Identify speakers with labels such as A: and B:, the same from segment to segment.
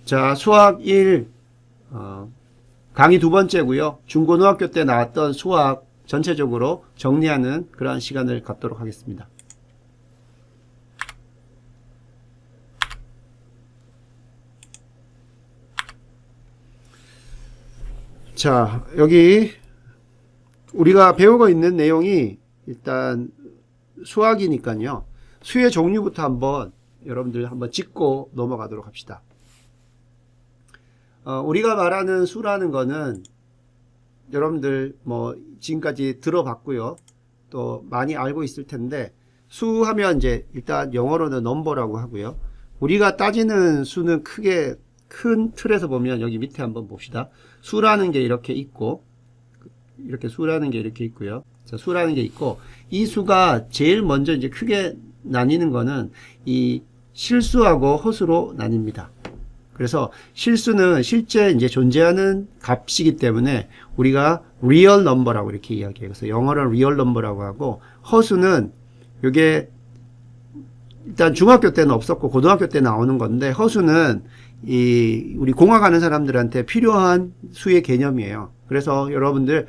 A: 자, 수학 1 강의 두 번째고요. 중고등학교 때 나왔던 수학 전체적으로 정리하는 그러한 시간을 갖도록 하겠습니다. 자, 여기 우리가 배우고 있는 내용이 일단 수학이니까요. 수의 종류부터 한번 여러분들 한번 짚고 넘어가도록 합시다. 우리가 말하는 수라는 거는 여러분들 뭐 지금까지 들어봤고요. 또 많이 알고 있을 텐데, 수 하면 이제 일단 영어로는 넘버라고 하고요. 우리가 따지는 수는 크게 큰 틀에서 보면 여기 밑에 한번 봅시다. 수라는 게 이렇게 있고, 이렇게 수라는 게 이렇게 있고요. 자, 수라는 게 있고, 이 수가 제일 먼저 이제 크게 나뉘는 거는 이 실수하고 허수로 나뉩니다. 그래서 실수는 실제 이제 존재하는 값이기 때문에 우리가 real number라고 이렇게 이야기해요. 그래서 영어로는 real number라고 하고, 허수는 이게 일단 중학교 때는 없었고 고등학교 때 나오는 건데, 허수는 이 우리 공학하는 사람들한테 필요한 수의 개념이에요. 그래서 여러분들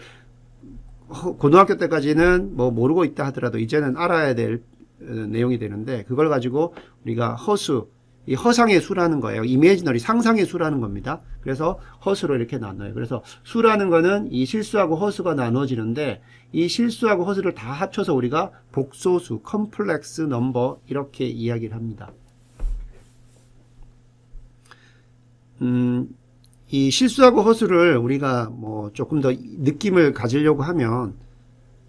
A: 고등학교 때까지는 뭐 모르고 있다 하더라도 이제는 알아야 될 내용이 되는데, 그걸 가지고 우리가 허수, 이 허상의 수라는 거예요. 이미지너리, 상상의 수라는 겁니다. 그래서 허수로 이렇게 나눠요. 그래서 수라는 거는 이 실수하고 허수가 나눠지는데, 이 실수하고 허수를 다 합쳐서 우리가 복소수, 컴플렉스 넘버 이렇게 이야기를 합니다. 이 실수하고 허수를 우리가 뭐 조금 더 느낌을 가지려고 하면,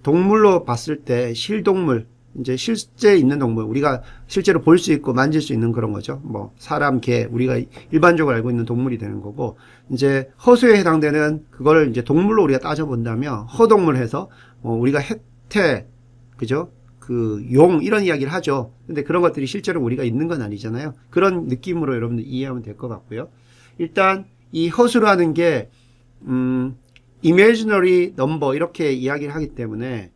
A: 동물로 봤을 때 실동물, 이제 실제 있는 동물, 우리가 실제로 볼 수 있고 만질 수 있는 그런 거죠. 뭐 사람, 개, 우리가 일반적으로 알고 있는 동물이 되는 거고, 이제 허수에 해당되는 그걸 이제 동물로 우리가 따져본다면 허동물 해서 우리가 해태, 그죠? 그 용 이런 이야기를 하죠. 근데 그런 것들이 실제로 우리가 있는 건 아니잖아요. 그런 느낌으로 여러분들 이해하면 될 것 같고요. 일단 이 허수라는 게 imaginary number 이렇게 이야기를 하기 때문에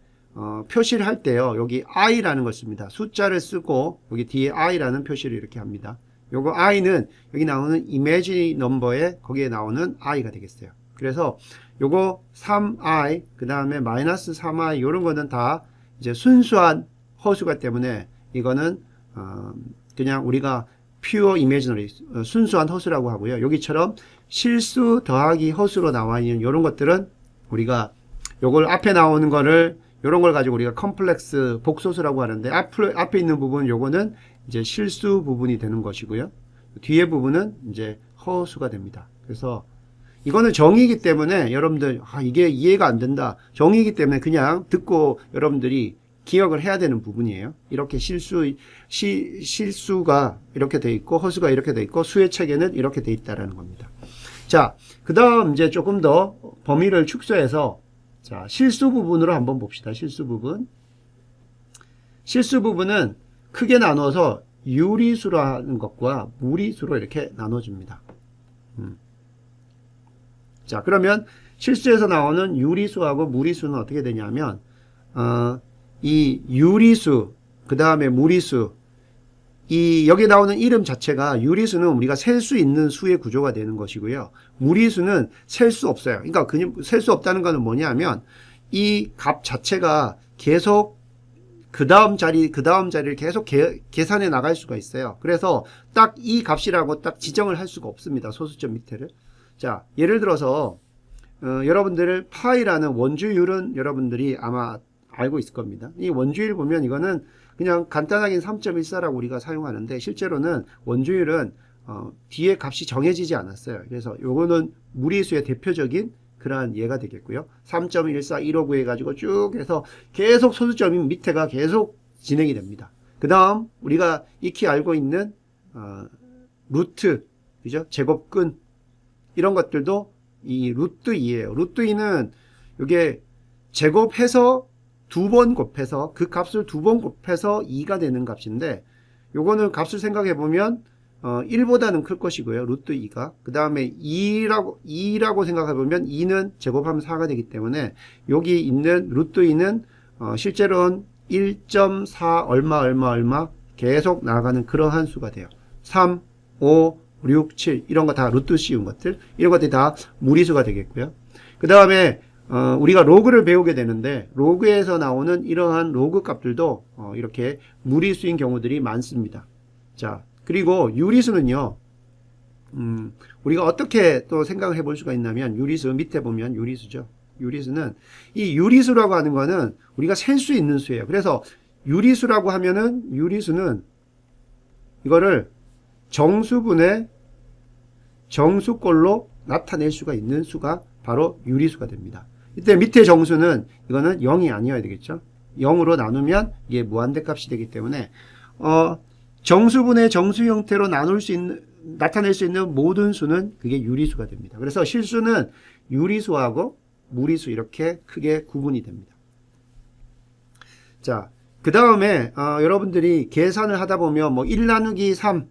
A: 표시를 할 때요, 여기 i라는 걸 씁니다. 숫자를 쓰고 여기 뒤에 i라는 표시를 이렇게 합니다. 요거 i는 여기 나오는 imaginary number에 거기에 나오는 i가 되겠어요. 그래서 요거 3i 그 다음에 마이너스 3i 요런 거는 다 이제 순수한 허수가 때문에 이거는 그냥 우리가 pure imaginary 순수한 허수라고 하고요. 여기처럼 실수 더하기 허수로 나와 있는 요런 것들은 우리가 요걸 앞에 나오는 거를 요런 걸 가지고 우리가 컴플렉스 복소수라고 하는데, 앞에 있는 부분 요거는 이제 실수 부분이 되는 것이고요. 뒤에 부분은 이제 허수가 됩니다. 그래서 이거는 정의이기 때문에 여러분들 이게 이해가 안 된다. 정의이기 때문에 그냥 듣고 여러분들이 기억을 해야 되는 부분이에요. 이렇게 실수가 이렇게 돼 있고 허수가 이렇게 돼 있고 수의 체계는 이렇게 돼 있다라는 겁니다. 자, 그 다음 이제 조금 더 범위를 축소해서 자, 실수 부분으로 한번 봅시다. 실수 부분. 실수 부분은 크게 나눠서 유리수라는 것과 무리수로 이렇게 나눠집니다. 자, 그러면 실수에서 나오는 유리수하고 무리수는 어떻게 되냐면, 이 유리수, 그 다음에 무리수, 여기 나오는 이름 자체가 유리수는 우리가 셀 수 있는 수의 구조가 되는 것이고요. 무리수는 셀 수 없어요. 그러니까 셀 수 없다는 것은 뭐냐면 이 값 자체가 계속 그 다음 자리를 계속 계산해 나갈 수가 있어요. 그래서 딱 이 값이라고 딱 지정을 할 수가 없습니다. 소수점 밑에를. 자, 예를 들어서 여러분들 파이라는 원주율은 여러분들이 아마 알고 있을 겁니다. 이 원주율 보면 이거는 그냥 간단하게 3.14라고 우리가 사용하는데, 실제로는 원주율은 뒤에 값이 정해지지 않았어요. 그래서 요거는 무리수의 대표적인 그러한 예가 되겠고요. 3.14, 159 해가지고 쭉 해서 계속 소수점인 밑에가 계속 진행이 됩니다. 그 다음 우리가 익히 알고 있는 루트, 그죠? 제곱근 이런 것들도 이 루트 2예요. 루트 2는 이게 제곱해서 두 번 곱해서 그 값을 두 번 곱해서 2가 되는 값인데, 요거는 값을 생각해 보면 1보다는 클 것이고요. 루트 2가. 그 다음에 2라고 생각해 보면 2는 제곱하면 4가 되기 때문에 여기 있는 루트 2는 실제로는 1.4 얼마 계속 나가는 그러한 수가 돼요. 3, 5, 6, 7 이런 거 다 루트 씌운 것들 이런 것들이 다 무리수가 되겠고요. 그 다음에 우리가 로그를 배우게 되는데 로그에서 나오는 이러한 로그 값들도 이렇게 무리수인 경우들이 많습니다. 자, 그리고 유리수는요. 우리가 어떻게 또 생각을 해볼 수가 있냐면 유리수 밑에 보면 유리수죠. 유리수는 이 유리수라고 하는 거는 우리가 셀 수 있는 수예요. 그래서 유리수라고 하면은 유리수는 이거를 정수분의 정수꼴로 나타낼 수가 있는 수가 바로 유리수가 됩니다. 이때 밑에 정수는 이거는 0이 아니어야 되겠죠. 0으로 나누면 이게 무한대 값이 되기 때문에 정수분의 정수 형태로 나타낼 수 있는 모든 수는 그게 유리수가 됩니다. 그래서 실수는 유리수하고 무리수 이렇게 크게 구분이 됩니다. 자, 그 다음에 여러분들이 계산을 하다 보면 뭐 1 나누기 3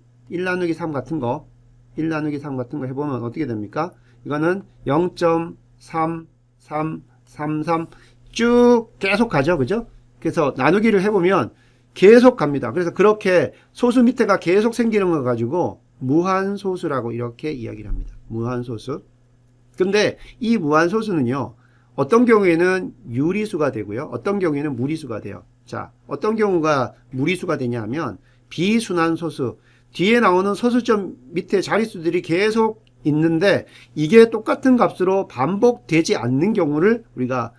A: 같은 거 1 나누기 3 같은 거 해보면 어떻게 됩니까? 이거는 0.3333 쭉 계속 가죠. 그죠? 그래서 나누기를 해보면 계속 갑니다. 그래서 그렇게 소수 밑에가 계속 생기는 거 가지고 무한소수라고 이렇게 이야기를 합니다. 무한소수. 근데 이 무한소수는요, 어떤 경우에는 유리수가 되고요, 어떤 경우에는 무리수가 돼요. 자, 어떤 경우가 무리수가 되냐 하면 비순환소수, 뒤에 나오는 소수점 밑에 자릿수들이 계속 있는데 이게 똑같은 값으로 반복되지 않는 경우를 우리가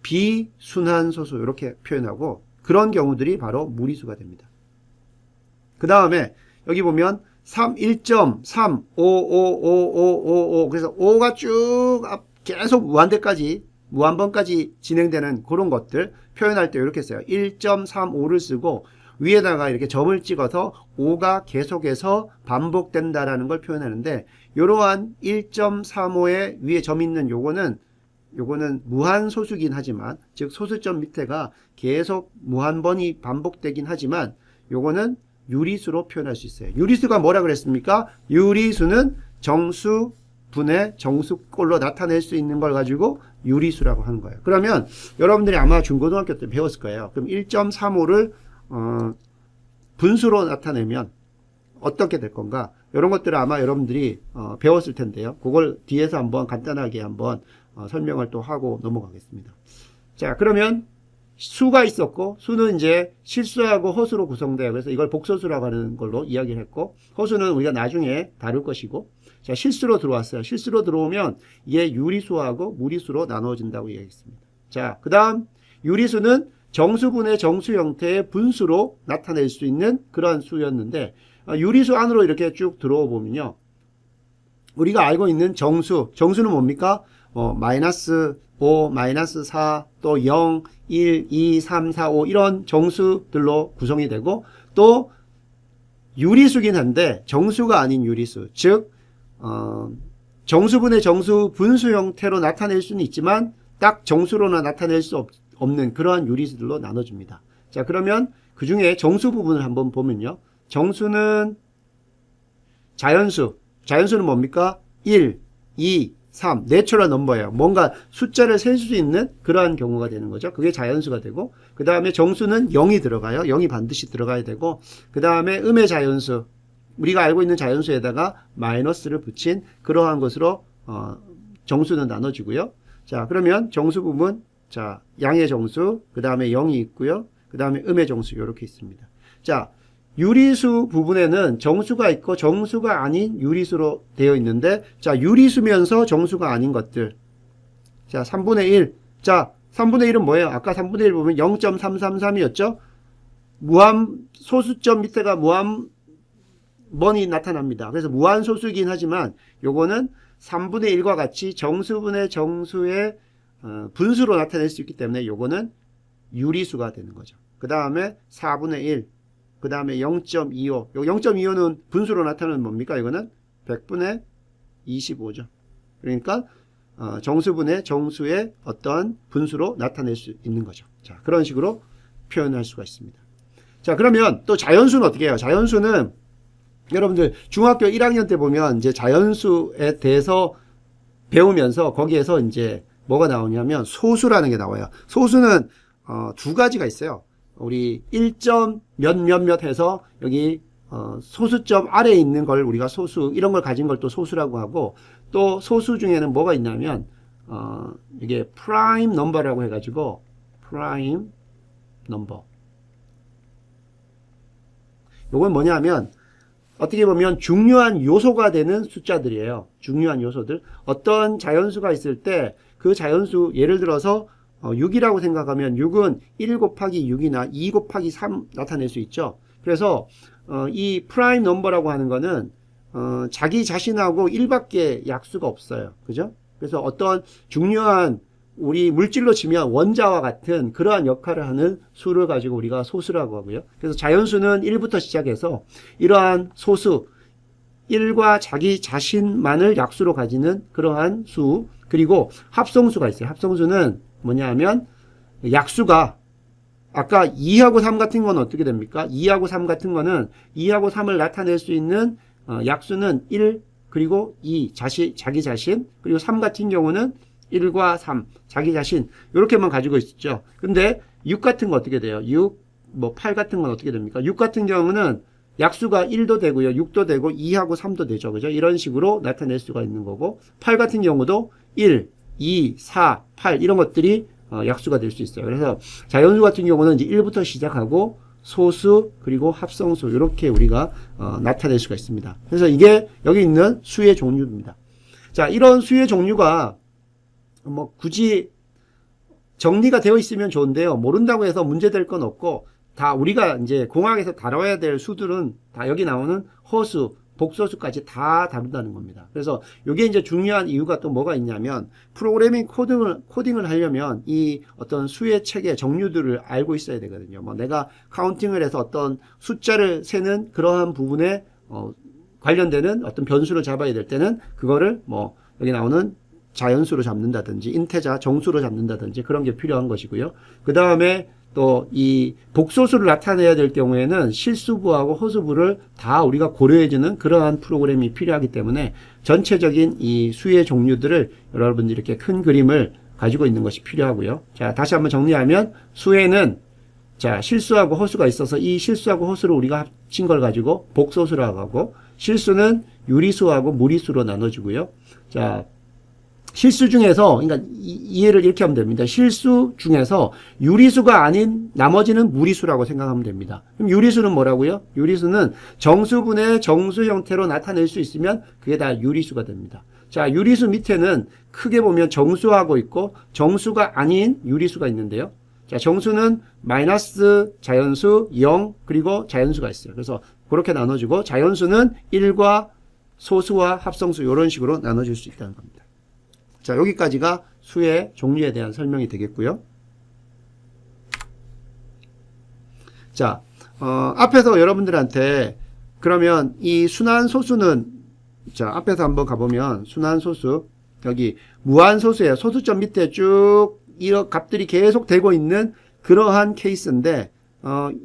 A: 비순환소수 이렇게 표현하고 그런 경우들이 바로 무리수가 됩니다. 그 다음에 여기 보면 1.35555555 그래서 5가 쭉 계속 무한번까지 진행되는 그런 것들 표현할 때 이렇게 써요. 1.35를 쓰고 위에다가 이렇게 점을 찍어서 5가 계속해서 반복된다라는 걸 표현하는데 이러한 1.35에 위에 점 있는 요거는 무한소수긴 하지만 즉 소수점 밑에가 계속 무한번이 반복되긴 하지만 요거는 유리수로 표현할 수 있어요. 유리수가 뭐라 그랬습니까? 유리수는 정수분의 정수꼴로 나타낼 수 있는 걸 가지고 유리수라고 하는 거예요. 그러면 여러분들이 아마 중고등학교 때 배웠을 거예요. 그럼 1.35를 분수로 나타내면 어떻게 될 건가? 이런 것들을 아마 여러분들이 배웠을 텐데요. 그걸 뒤에서 한번 간단하게 한번 설명을 또 하고 넘어가겠습니다. 자, 그러면 수가 있었고 수는 이제 실수하고 허수로 구성돼요. 그래서 이걸 복소수라고 하는 걸로 이야기를 했고 허수는 우리가 나중에 다룰 것이고 자, 실수로 들어왔어요. 실수로 들어오면 이게 유리수하고 무리수로 나누어진다고 이야기했습니다. 자, 그 다음 유리수는 정수분의 정수 형태의 분수로 나타낼 수 있는 그러한 수였는데 유리수 안으로 이렇게 쭉 들어오 보면요. 우리가 알고 있는 정수는 뭡니까? 마이너스 5, 마이너스 4, 또 0, 1, 2, 3, 4, 5 이런 정수들로 구성이 되고 또 유리수긴 한데 정수가 아닌 유리수 즉 정수분의 정수 분수 형태로 나타낼 수는 있지만 딱 정수로나 나타낼 수 없는 그러한 유리수들로 나눠줍니다. 자, 그러면 그 중에 정수 부분을 한번 보면요. 정수는 자연수는 뭡니까? 1, 2, 3, 내추럴 넘버예요. 뭔가 숫자를 셀 수 있는 그러한 경우가 되는 거죠. 그게 자연수가 되고 그 다음에 정수는 0이 들어가요. 0이 반드시 들어가야 되고 그 다음에 음의 자연수 우리가 알고 있는 자연수에다가 마이너스를 붙인 그러한 것으로 정수는 나눠지고요. 자, 그러면 정수 부분 자, 양의 정수 그 다음에 0이 있고요. 그 다음에 음의 정수 이렇게 있습니다. 자, 유리수 부분에는 정수가 있고 정수가 아닌 유리수로 되어 있는데 자, 유리수면서 정수가 아닌 것들 자, 3분의 1 자, 3분의 1은 뭐예요? 아까 3분의 1 보면 0.333이었죠? 소수점 밑에가 무한번이 나타납니다. 그래서 무한소수이긴 하지만 요거는 3분의 1과 같이 정수분의 정수의 분수로 나타낼 수 있기 때문에 요거는 유리수가 되는 거죠. 그 다음에 4분의 1 그 다음에 0.25 요 0.25는 분수로 나타나는 뭡니까? 이거는 100분의 25죠. 그러니까 정수분의 정수의 어떤 분수로 나타낼 수 있는 거죠. 자, 그런 식으로 표현할 수가 있습니다. 자, 그러면 또 자연수는 어떻게 해요? 자연수는 여러분들 중학교 1학년 때 보면 이제 자연수에 대해서 배우면서 거기에서 이제 뭐가 나오냐면 소수라는 게 나와요. 소수는 두 가지가 있어요. 우리 1점 몇몇몇 해서 여기 소수점 아래에 있는 걸 우리가 소수, 이런 걸 가진 걸 또 소수라고 하고, 또 소수 중에는 뭐가 있냐면 이게 프라임 넘버라고 해가지고 프라임 넘버. 요건 뭐냐면 어떻게 보면 중요한 요소가 되는 숫자들이에요. 중요한 요소들. 어떤 자연수가 있을 때 그 자연수, 예를 들어서 6이라고 생각하면 6은 1 곱하기 6이나 2 곱하기 3 나타낼 수 있죠. 그래서 이 프라임 넘버라고 하는 거는 자기 자신하고 1밖에 약수가 없어요. 그죠? 그래서 어떤 중요한 우리 물질로 치면 원자와 같은 그러한 역할을 하는 수를 가지고 우리가 소수라고 하고요. 그래서 자연수는 1부터 시작해서 이러한 소수, 1과 자기 자신만을 약수로 가지는 그러한 수, 그리고 합성수가 있어요. 합성수는 뭐냐 하면 약수가 아까 2하고 3 같은 건 어떻게 됩니까? 2하고 3 같은 거는 2하고 3을 나타낼 수 있는 약수는 1, 그리고 2, 자기 자신, 그리고 3 같은 경우는 1과 3, 자기 자신, 이렇게만 가지고 있었죠. 근데 6 같은 거 어떻게 돼요? 6, 8 같은 건 어떻게 됩니까? 6 같은 경우는 약수가 1도 되고요, 6도 되고, 2하고 3도 되죠. 그죠? 이런 식으로 나타낼 수가 있는 거고, 8 같은 경우도 1, 2, 4, 8, 이런 것들이 약수가 될 수 있어요. 그래서 자연수 같은 경우는 이제 1부터 시작하고, 소수, 그리고 합성수, 이렇게 우리가 나타낼 수가 있습니다. 그래서 이게 여기 있는 수의 종류입니다. 자, 이런 수의 종류가 굳이 정리가 되어 있으면 좋은데요. 모른다고 해서 문제될 건 없고, 다 우리가 이제 공학에서 다뤄야 될 수들은 다 여기 나오는 허수, 복소수까지 다 다룬다는 겁니다. 그래서 이게 이제 중요한 이유가 또 뭐가 있냐면, 프로그래밍 코딩을 하려면 이 어떤 수의 체계, 정류들을 알고 있어야 되거든요. 내가 카운팅을 해서 어떤 숫자를 세는 그러한 부분에 관련되는 어떤 변수를 잡아야 될 때는 그거를 여기 나오는 자연수로 잡는다든지 인테자 정수로 잡는다든지 그런 게 필요한 것이고요. 그 다음에 또 이 복소수를 나타내야 될 경우에는 실수부하고 허수부를 다 우리가 고려해주는 그러한 프로그램이 필요하기 때문에 전체적인 이 수의 종류들을 여러분들이 이렇게 큰 그림을 가지고 있는 것이 필요하고요. 자, 다시 한번 정리하면 수에는 자, 실수하고 허수가 있어서 이 실수하고 허수를 우리가 합친 걸 가지고 복소수라고 하고, 실수는 유리수하고 무리수로 나눠지고요. 자, 실수 중에서, 그러니까 이해를 이렇게 하면 됩니다. 실수 중에서 유리수가 아닌 나머지는 무리수라고 생각하면 됩니다. 그럼 유리수는 뭐라고요? 유리수는 정수분의 정수 형태로 나타낼 수 있으면 그게 다 유리수가 됩니다. 자, 유리수 밑에는 크게 보면 정수하고 있고 정수가 아닌 유리수가 있는데요. 자, 정수는 마이너스 자연수 0 그리고 자연수가 있어요. 그래서 그렇게 나눠지고, 자연수는 1과 소수와 합성수 이런 식으로 나눠질 수 있다는 겁니다. 자, 여기까지가 수의 종류에 대한 설명이 되겠고요. 자, 앞에서 여러분들한테 그러면 이 순환소수는, 자, 앞에서 한번 가보면 순환소수, 여기 무한소수예요. 소수점 밑에 쭉 이런 값들이 계속 되고 있는 그러한 케이스인데,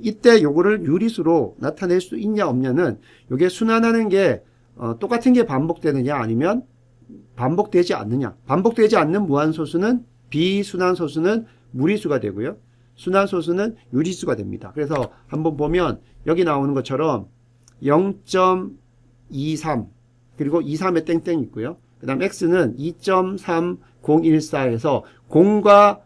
A: 이때 요거를 유리수로 나타낼 수 있냐 없냐는, 요게 순환하는 게 똑같은 게 반복되느냐 아니면 반복되지 않느냐. 반복되지 않는 무한소수는 비순환소수는 무리수가 되고요. 순환소수는 유리수가 됩니다. 그래서 한번 보면 여기 나오는 것처럼 0.23 그리고 23에 땡땡 있고요. 그 다음 x는 2.3014에서 0과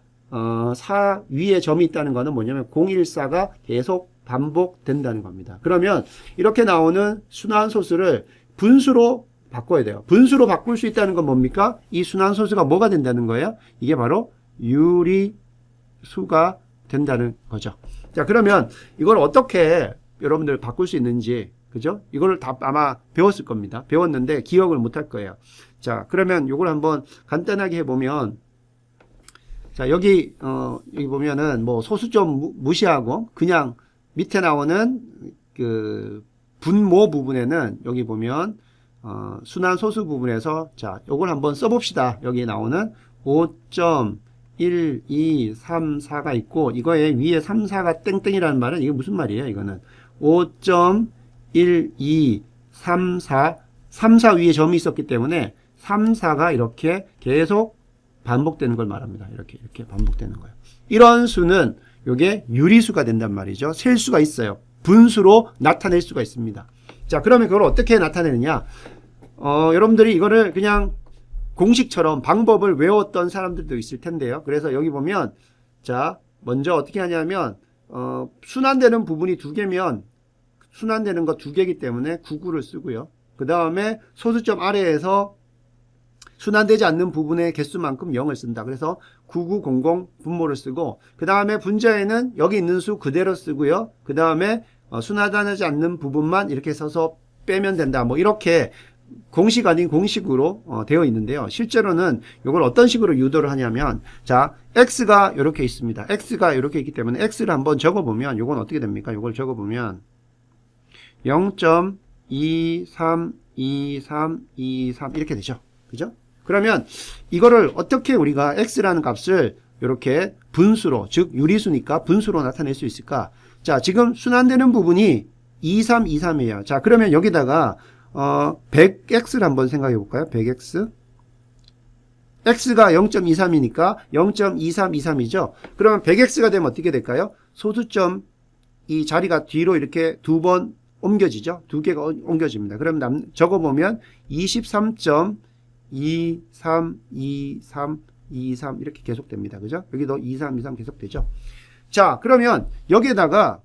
A: 4 위에 점이 있다는 것은 뭐냐면 014가 계속 반복된다는 겁니다. 그러면 이렇게 나오는 순환소수를 분수로 바꿔야 돼요. 분수로 바꿀 수 있다는 건 뭡니까? 이 순환소수가 뭐가 된다는 거예요? 이게 바로 유리수가 된다는 거죠. 자, 그러면 이걸 어떻게 여러분들 바꿀 수 있는지, 그죠? 이거를 다 아마 배웠을 겁니다. 배웠는데 기억을 못 할 거예요. 자, 그러면 이걸 한번 간단하게 해보면, 자, 여기 보면은 소수점 무시하고 그냥 밑에 나오는 그 분모 부분에는 여기 보면 순환소수 부분에서, 자, 요걸 한번 써봅시다. 여기 나오는 5.1234가 있고, 이거에 위에 3, 4가 땡땡이라는 말은 이게 무슨 말이에요? 이거는 5.1234, 3, 4 위에 점이 있었기 때문에 3, 4가 이렇게 계속 반복되는 걸 말합니다. 이렇게 반복되는 거예요. 이런 수는 요게 유리수가 된단 말이죠. 셀 수가 있어요. 분수로 나타낼 수가 있습니다. 자, 그러면 그걸 어떻게 나타내느냐? 여러분들이 이거를 그냥 공식처럼 방법을 외웠던 사람들도 있을 텐데요. 그래서 여기 보면, 자, 먼저 어떻게 하냐면, 순환되는 부분이 두 개면, 순환되는 거 두 개이기 때문에 99를 쓰고요. 그 다음에 소수점 아래에서 순환되지 않는 부분의 개수만큼 0을 쓴다. 그래서 9900 분모를 쓰고, 그 다음에 분자에는 여기 있는 수 그대로 쓰고요. 그 다음에 순환되지 않는 부분만 이렇게 써서 빼면 된다. 뭐 이렇게 공식 아닌 공식으로 되어 있는데요. 실제로는 이걸 어떤 식으로 유도를 하냐면, 자, x가 이렇게 있습니다. x가 이렇게 있기 때문에 x를 한번 적어보면 이건 어떻게 됩니까? 이걸 적어보면 0.232323 이렇게 되죠. 그죠? 그러면 이거를 어떻게 우리가 x라는 값을 이렇게 분수로, 즉 유리수니까 분수로 나타낼 수 있을까? 자, 지금 순환되는 부분이 2323이에요. 자, 그러면 여기다가 100x를 한번 생각해 볼까요? 100x. x가 0.23이니까 0.2323이죠. 그러면 100x가 되면 어떻게 될까요? 소수점 이 자리가 뒤로 이렇게 두 번 옮겨지죠. 두 개가 옮겨집니다. 그럼 적어보면 23.232323 이렇게 계속됩니다. 그죠? 여기도 2323 계속되죠. 자, 그러면 여기에다가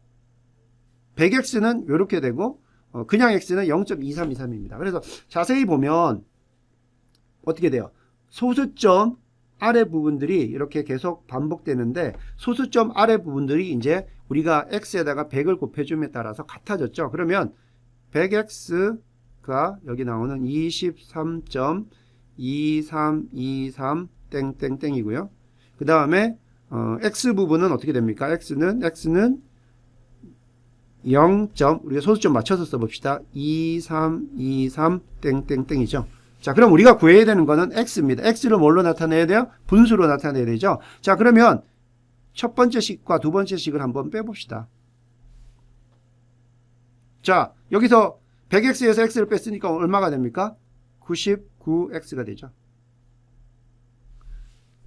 A: 100x는 이렇게 되고 그냥 x는 0.2323입니다. 그래서 자세히 보면 어떻게 돼요? 소수점 아래 부분들이 이렇게 계속 반복되는데 소수점 아래 부분들이 이제 우리가 x에다가 100을 곱해줌에 따라서 같아졌죠. 그러면 100x가 여기 나오는 23.2323 땡땡땡이고요. 그 다음에 x 부분은 어떻게 됩니까? x는 0. 우리가 소수점 맞춰서 써봅시다. 2323 땡땡땡이죠. 자, 그럼 우리가 구해야 되는 거는 x입니다. x를 뭘로 나타내야 돼요? 분수로 나타내야 되죠. 자, 그러면 첫 번째 식과 두 번째 식을 한번 빼봅시다. 자, 여기서 100x에서 x를 뺐으니까 얼마가 됩니까? 99x가 되죠.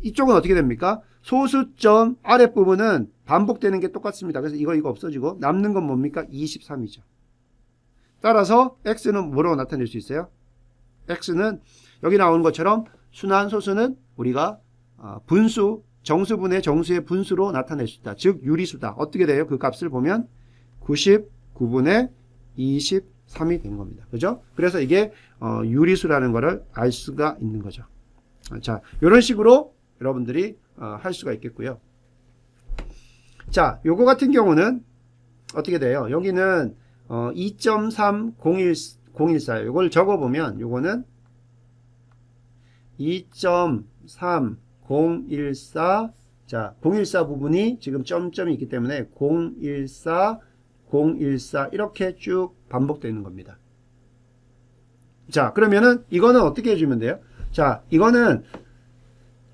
A: 이쪽은 어떻게 됩니까? 소수점 아랫부분은 반복되는 게 똑같습니다. 그래서 이거 없어지고 남는 건 뭡니까? 23이죠. 따라서 x는 뭐로 나타낼 수 있어요? x는 여기 나오는 것처럼 순환소수는 우리가 분수, 정수분의 정수의 분수로 나타낼 수 있다. 즉 유리수다. 어떻게 돼요? 그 값을 보면 99분의 23이 된 겁니다. 그죠? 그래서 이게 유리수라는 것을 알 수가 있는 거죠. 자, 이런 식으로 여러분들이 할 수가 있겠고요. 자, 요거 같은 경우는 어떻게 돼요? 여기는 2.3014. 요걸 적어보면 요거는 2.3014. 자, 014 부분이 지금 점점이 있기 때문에 014, 014 이렇게 쭉 반복되는 겁니다. 자, 그러면은 이거는 어떻게 해주면 돼요? 자, 이거는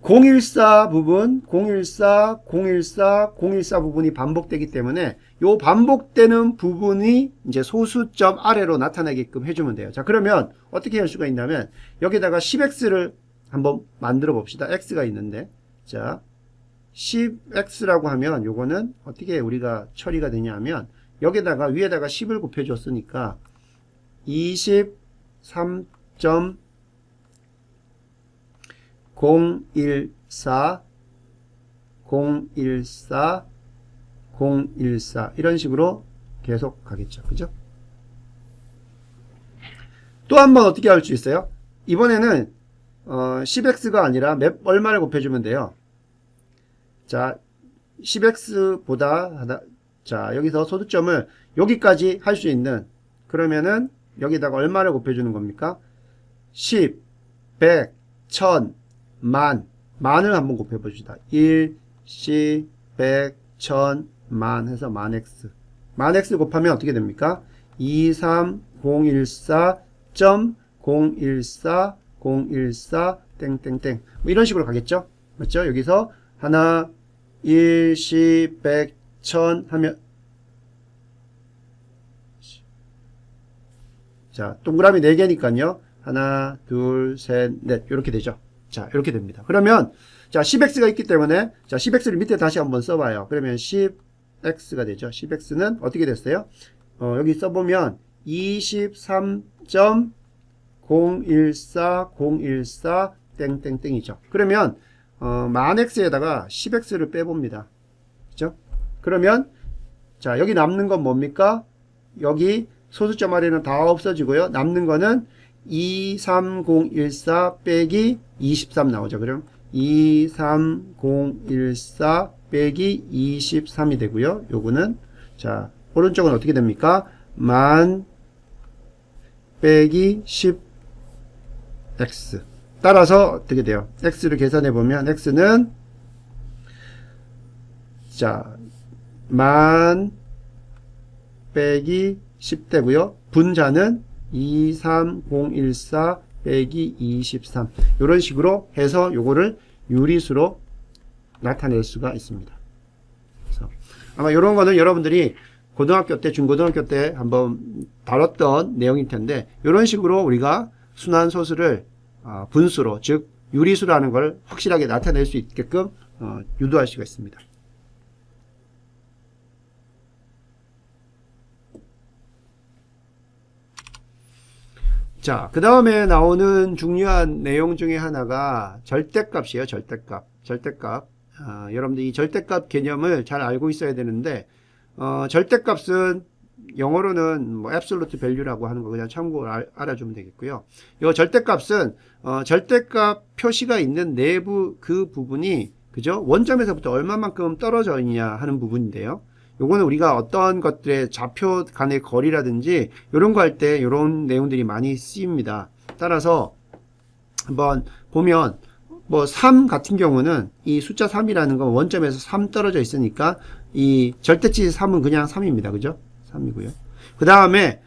A: 014 부분, 014, 014, 014 부분이 반복되기 때문에 요 반복되는 부분이 이제 소수점 아래로 나타나게끔 해주면 돼요. 자, 그러면 어떻게 할 수가 있냐면 여기다가 10x를 한번 만들어 봅시다. x가 있는데, 자, 10x라고 하면 요거는 어떻게 우리가 처리가 되냐면 여기다가 위에다가 10을 곱해 줬으니까 23. 014, 014, 014 이런 식으로 계속 가겠죠. 그죠? 또 한 번 어떻게 할 수 있어요? 이번에는 10x가 아니라 얼마를 곱해주면 돼요? 자, 10x보다 자, 여기서 소수점을 여기까지 할 수 있는, 그러면은 여기다가 얼마를 곱해주는 겁니까? 10, 100, 1000, 만을 한번 곱해봅시다. 1, 10, 100, 1000, 만 해서 만 x. 만 x 곱하면 어떻게 됩니까? 23014.014, 014, 땡땡땡. 뭐 이런 식으로 가겠죠? 맞죠? 여기서 하나, 1, 10, 100, 1000 하면, 자, 동그라미 4개니까요. 하나, 둘, 셋, 넷. 이렇게 되죠. 자, 이렇게 됩니다. 그러면, 자, 10x가 있기 때문에, 자, 10x를 밑에 다시 한번 써봐요. 그러면 10x 10x가 되죠. 10x는 어떻게 됐어요? 여기 써보면 23.014014 땡땡땡이죠. 그러면 만 x에다가 10x를 빼봅니다. 그죠? 그러면 자, 여기 남는 건 뭡니까? 여기 소수점 아래는 다 없어지고요. 남는 거는 23014 빼기 23 나오죠. 그럼 23014 빼기 23이 되고요. 요거는 자, 오른쪽은 어떻게 됩니까? 만 빼기 10x. 따라서 어떻게 돼요? x를 계산해 보면 x는 자, 만 빼기 10 되고요. 분자는 23014 빼기 23. 이런 식으로 해서 요거를 유리수로 나타낼 수가 있습니다. 그래서 아마 이런 거는 여러분들이 고등학교 때, 중고등학교 때 한번 다뤘던 내용일 텐데, 이런 식으로 우리가 순환소수를 분수로, 즉 유리수라는 걸 확실하게 나타낼 수 있게끔 유도할 수가 있습니다. 자, 그 다음에 나오는 중요한 내용 중에 하나가 절대값이에요. 절대값. 여러분들 이 절대값 개념을 잘 알고 있어야 되는데, 절대값은 영어로는 뭐 absolute value라고 하는 거 그냥 참고로 알아주면 되겠고요. 이 절대값은 절대값 표시가 있는 내부 그 부분이 그죠? 원점에서부터 얼마만큼 떨어져 있냐 하는 부분인데요. 요거는 우리가 어떤 것들의 좌표 간의 거리라든지 이런 거 할 때 이런 내용들이 많이 쓰입니다. 따라서 한번 보면 뭐 3 같은 경우는 이 숫자 3이라는 건 원점에서 3 떨어져 있으니까 이 절대치 3은 그냥 3입니다. 그죠? 3이고요. 그 다음에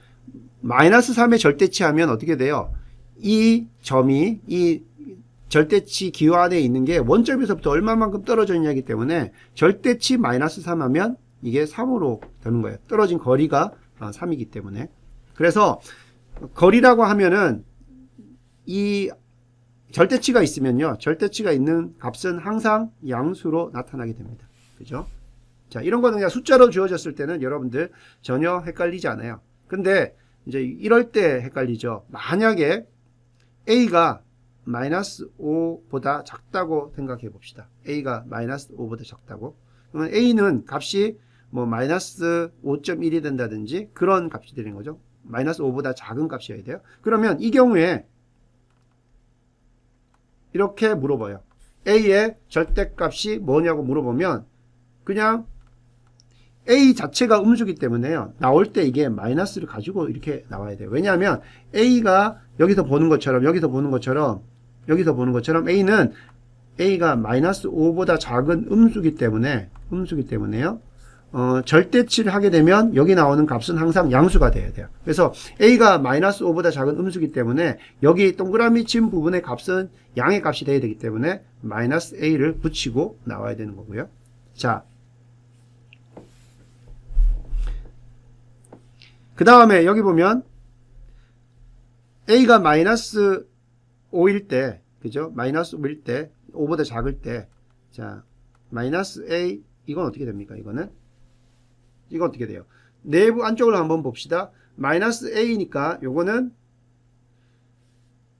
A: 마이너스 3의 절대치 하면 어떻게 돼요? 이 점이 이 절대치 기호 안에 있는 게 원점에서부터 얼마만큼 떨어져 있냐기 때문에 절대치 마이너스 3 하면 이게 3으로 되는 거예요. 떨어진 거리가 3이기 때문에. 그래서 거리라고 하면은 이 절대치가 있으면요. 절대치가 있는 값은 항상 양수로 나타나게 됩니다. 그죠? 자, 이런 거는 그냥 숫자로 주어졌을 때는 여러분들 전혀 헷갈리지 않아요. 근데 이제 이럴 때 헷갈리죠. 만약에 A가 마이너스 5보다 작다고 생각해 봅시다. A가 마이너스 5보다 작다고. 그러면 A는 값이 뭐 마이너스 5.1이 된다든지 그런 값이 되는 거죠. 마이너스 5보다 작은 값이어야 돼요. 그러면 이 경우에 이렇게 물어봐요. A의 절대값이 뭐냐고 물어보면 그냥 A 자체가 음수기 때문에요. 나올 때 이게 마이너스를 가지고 이렇게 나와야 돼요. 왜냐하면 A가 여기서 보는 것처럼 A는 A가 마이너스 5보다 작은 음수기 때문에요. 절대치를 하게 되면 여기 나오는 값은 항상 양수가 돼야 돼요. 그래서 A가 마이너스 5보다 작은 음수기 때문에 여기 동그라미 친 부분의 값은 양의 값이 돼야 되기 때문에 마이너스 A를 붙이고 나와야 되는 거고요. 자, 그 다음에 여기 보면 A가 마이너스 5일 때, 그죠? 마이너스 5일 때, 5보다 작을 때, 자, 마이너스 A, 이건 어떻게 됩니까? 이건 어떻게 돼요? 내부 안쪽으로 한번 봅시다. 마이너스 A니까 요거는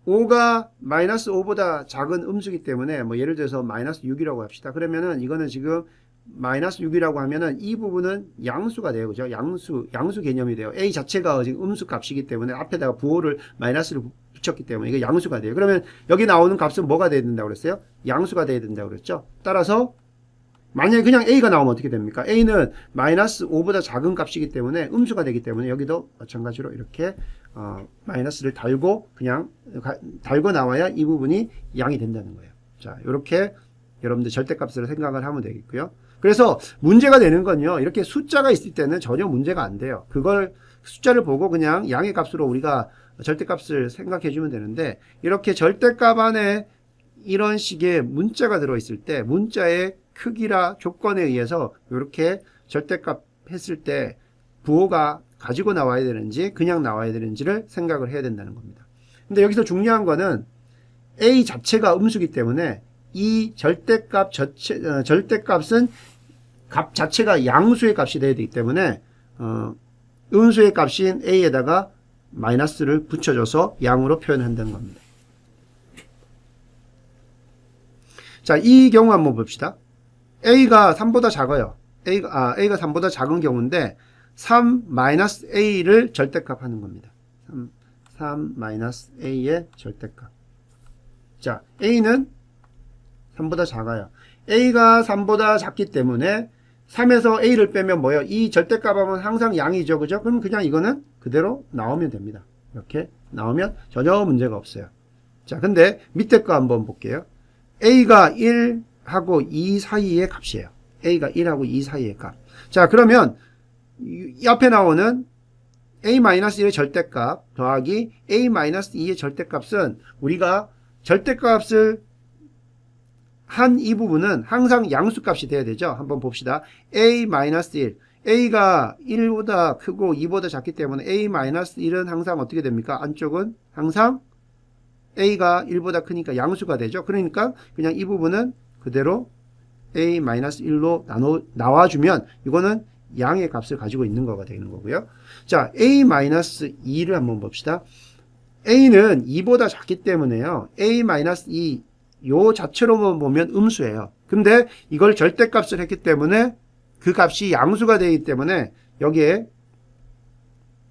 A: 5가 마이너스 5보다 작은 음수기 때문에 뭐 예를 들어서 마이너스 6이라고 합시다. 그러면은 이거는 지금 마이너스 6이라고 하면은 이 부분은 양수가 돼요. 그죠? 양수 개념이 돼요. A 자체가 지금 음수 값이기 때문에 앞에다가 부호를 마이너스를 붙였기 때문에 이게 양수가 돼요. 그러면 여기 나오는 값은 뭐가 돼야 된다고 그랬어요? 양수가 돼야 된다고 그랬죠? 따라서 만약에 그냥 A가 나오면 어떻게 됩니까? A는 마이너스 5보다 작은 값이기 때문에 음수가 되기 때문에 여기도 마찬가지로 이렇게 마이너스를 달고 그냥 달고 나와야 이 부분이 양이 된다는 거예요. 자, 이렇게 여러분들 절대값을 생각을 하면 되겠고요. 그래서 문제가 되는 건요. 이렇게 숫자가 있을 때는 전혀 문제가 안 돼요. 그걸 숫자를 보고 그냥 양의 값으로 우리가 절대값을 생각해 주면 되는데 이렇게 절대값 안에 이런 식의 문자가 들어있을 때 문자의 크기라 조건에 의해서 이렇게 절대값 했을 때 부호가 가지고 나와야 되는지 그냥 나와야 되는지를 생각을 해야 된다는 겁니다. 근데 여기서 중요한 거는 A 자체가 음수기 때문에 이 절대값은 값 자체가 양수의 값이 돼야 되기 때문에 음수의 값인 a에다가 마이너스를 붙여줘서 양으로 표현한다는 겁니다. 자, 이 경우 한번 봅시다. a가 3보다 작아요. a가 3보다 작은 경우인데 3 마이너스 a를 절대값 하는 겁니다. 3 마이너스 a의 절대값. 자, a는 3보다 작아요. a가 3보다 작기 때문에 3에서 a를 빼면 뭐예요? 이 절대값하면 항상 양이죠. 그죠? 그럼 그냥 이거는 그대로 나오면 됩니다. 이렇게 나오면 전혀 문제가 없어요. 자, 근데 밑에 거 한번 볼게요. a가 1하고 2 사이의 값이에요. a가 1하고 2 사이의 값. 자, 그러면 이 앞에 나오는 a-1의 절대값 더하기 a-2의 절대값은 우리가 절대값을 한 이 부분은 항상 양수값이 돼야 되죠. 한번 봅시다. a-1 a가 1보다 크고 2보다 작기 때문에 a-1은 항상 어떻게 됩니까? 안쪽은 항상 a가 1보다 크니까 양수가 되죠. 그러니까 그냥 이 부분은 그대로 a-1로 나와주면 이거는 양의 값을 가지고 있는 거가 되는 거고요. 자, a-2를 한번 봅시다. a는 2보다 작기 때문에요. a-2 요 자체로만 보면 음수예요. 근데 이걸 절대값을 했기 때문에 그 값이 양수가 되기 때문에 여기에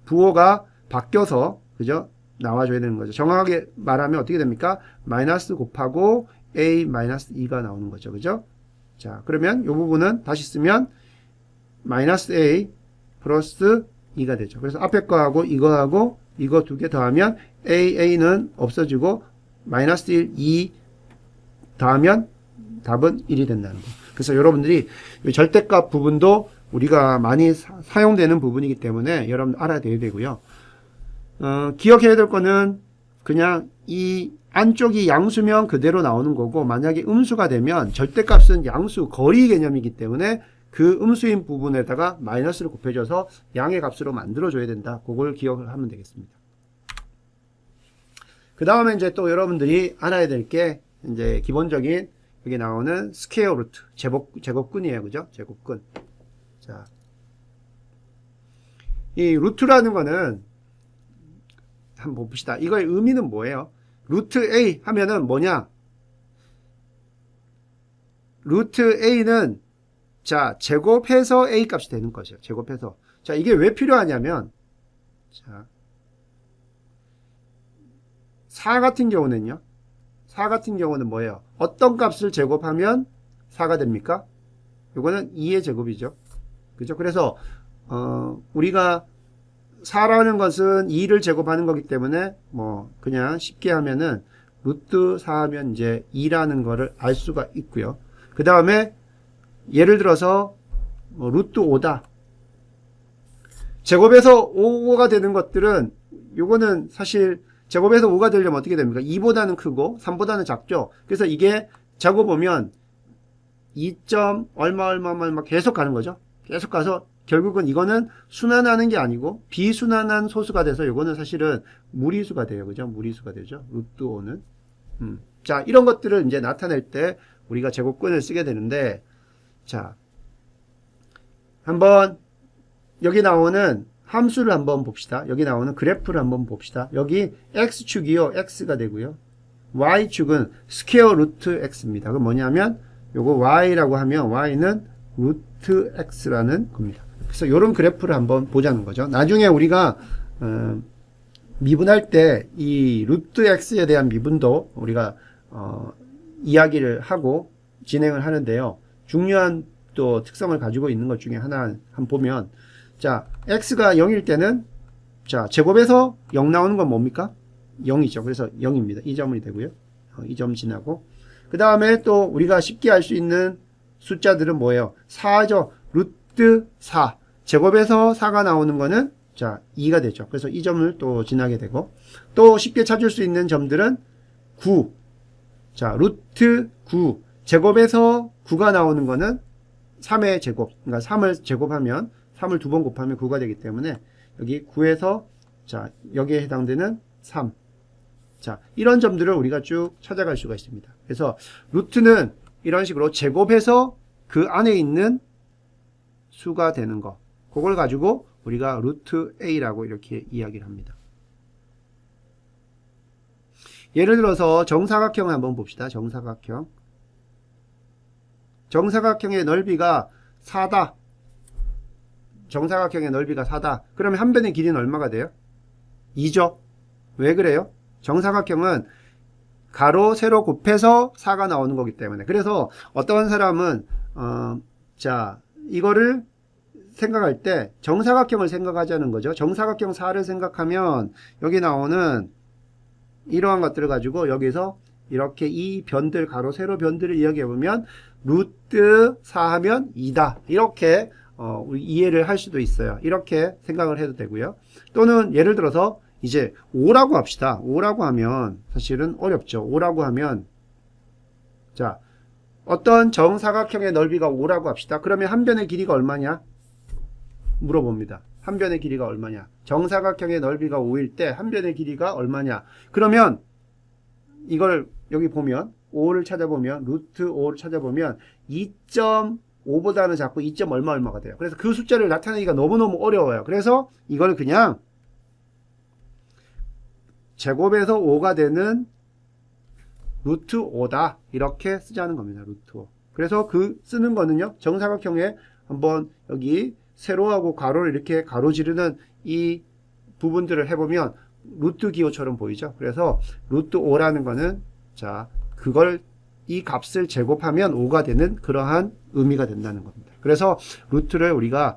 A: 부호가 바뀌어서 그죠? 나와줘야 되는 거죠. 정확하게 말하면 어떻게 됩니까? 마이너스 곱하고 a-2가 나오는 거죠. 그죠? 자, 그러면 이 부분은 다시 쓰면 마이너스 a 플러스 2가 되죠. 그래서 앞에 거하고 이거 두 개 더하면 a는 없어지고 마이너스 1, 2 더하면 답은 1이 된다는 거. 그래서 여러분들이 절대값 부분도 우리가 많이 사용되는 부분이기 때문에 여러분 알아야 되고요. 기억해야 될 거는 그냥 이 안쪽이 양수면 그대로 나오는 거고 만약에 음수가 되면 절대값은 양수 거리 개념이기 때문에 그 음수인 부분에다가 마이너스를 곱해줘서 양의 값으로 만들어줘야 된다. 그걸 기억을 하면 되겠습니다. 그 다음에 이제 또 여러분들이 알아야 될 게 이제 기본적인 여기 나오는 스퀘어 루트 제곱근이에요. 그죠? 제곱근. 자, 이 루트라는 거는 한번 봅시다. 이거의 의미는 뭐예요? 루트 A 하면은 뭐냐? 루트 A는 자, 제곱해서 A 값이 되는 거죠. 제곱해서. 자, 이게 왜 필요하냐면 자, 4 같은 경우는요. 4 같은 경우는 뭐예요? 어떤 값을 제곱하면 4가 됩니까? 이거는 2의 제곱이죠. 그죠? 그래서 우리가 4라는 것은 2를 제곱하는 거기 때문에 뭐 그냥 쉽게 하면은 루트 4 하면 이제 2라는 거를 알 수가 있고요. 그 다음에 예를 들어서 루트 5다. 제곱해서 5가 되는 것들은 요거는 사실 제곱해서 5가 되려면 어떻게 됩니까? 2보다는 크고 3보다는 작죠. 그래서 이게 자고 보면 2점 얼마 계속 가는 거죠. 계속 가서 결국은 이거는 순환하는 게 아니고 비순환한 소수가 돼서 이거는 사실은 무리수가 돼요. 그죠? 무리수가 되죠. 루트 5는. 자, 이런 것들을 이제 나타낼 때 우리가 제곱근을 쓰게 되는데 자, 한번 여기 나오는 함수를 한번 봅시다. 여기 나오는 그래프를 한번 봅시다. 여기 x축이요. x가 되고요. y축은 스퀘어 루트 x입니다. 그럼 뭐냐면 요거 y라고 하면 y는 루트 x라는 겁니다. 그래서 이런 그래프를 한번 보자는 거죠. 나중에 우리가 미분할 때 이 루트 x에 대한 미분도 우리가 이야기를 하고 진행을 하는데요. 중요한 또 특성을 가지고 있는 것 중에 하나 한번 보면 자, x가 0일 때는 자, 제곱에서 0 나오는 건 뭡니까? 0이죠. 그래서 0입니다. 이 점이 되고요. 이 점 지나고 그 다음에 또 우리가 쉽게 알 수 있는 숫자들은 뭐예요? 4죠. 루트 4 제곱에서 4가 나오는 거는 자, 2가 되죠. 그래서 이 점을 또 지나게 되고 또 쉽게 찾을 수 있는 점들은 9 자, 루트 9 제곱에서 9가 나오는 거는 3의 제곱 그러니까 3을 제곱하면 3을 두 번 곱하면 9가 되기 때문에 여기 9에서 자, 여기에 해당되는 3 자, 이런 점들을 우리가 쭉 찾아갈 수가 있습니다. 그래서 루트는 이런 식으로 제곱해서 그 안에 있는 수가 되는 거. 그걸 가지고 우리가 루트 a라고 이렇게 이야기를 합니다. 예를 들어서 정사각형을 한번 봅시다. 정사각형. 정사각형의 넓이가 4다. 정사각형의 넓이가 4다. 그러면 한 변의 길이는 얼마가 돼요? 2죠. 왜 그래요? 정사각형은 가로, 세로 곱해서 4가 나오는 거기 때문에. 그래서 어떤 사람은 자, 이거를 생각할 때 정사각형을 생각하자는 거죠. 정사각형 4를 생각하면 여기 나오는 이러한 것들을 가지고 여기서 이렇게 이 변들, 가로, 세로 변들을 이야기해 보면 루트 4 하면 2다. 이렇게 우리 이해를 할 수도 있어요. 이렇게 생각을 해도 되고요. 또는 예를 들어서 이제 5라고 합시다. 5라고 하면 사실은 어렵죠. 5라고 하면 자, 어떤 정사각형의 넓이가 5라고 합시다. 그러면 한 변의 길이가 얼마냐? 물어봅니다. 한 변의 길이가 얼마냐? 정사각형의 넓이가 5일 때 한 변의 길이가 얼마냐? 그러면 이걸 여기 보면 5를 찾아보면 루트 5를 찾아보면 2.5보다는 자꾸 2. 얼마가 돼요. 그래서 그 숫자를 나타내기가 너무너무 어려워요. 그래서 이걸 그냥 제곱에서 5가 되는 루트 5다. 이렇게 쓰자는 겁니다. 루트 5. 그래서 그 쓰는 거는요. 정사각형에 한번 여기 세로하고 가로를 이렇게 가로지르는 이 부분들을 해보면 루트 기호처럼 보이죠. 그래서 루트 5라는 거는 자, 그걸 이 값을 제곱하면 5가 되는 그러한 의미가 된다는 겁니다. 그래서 루트를 우리가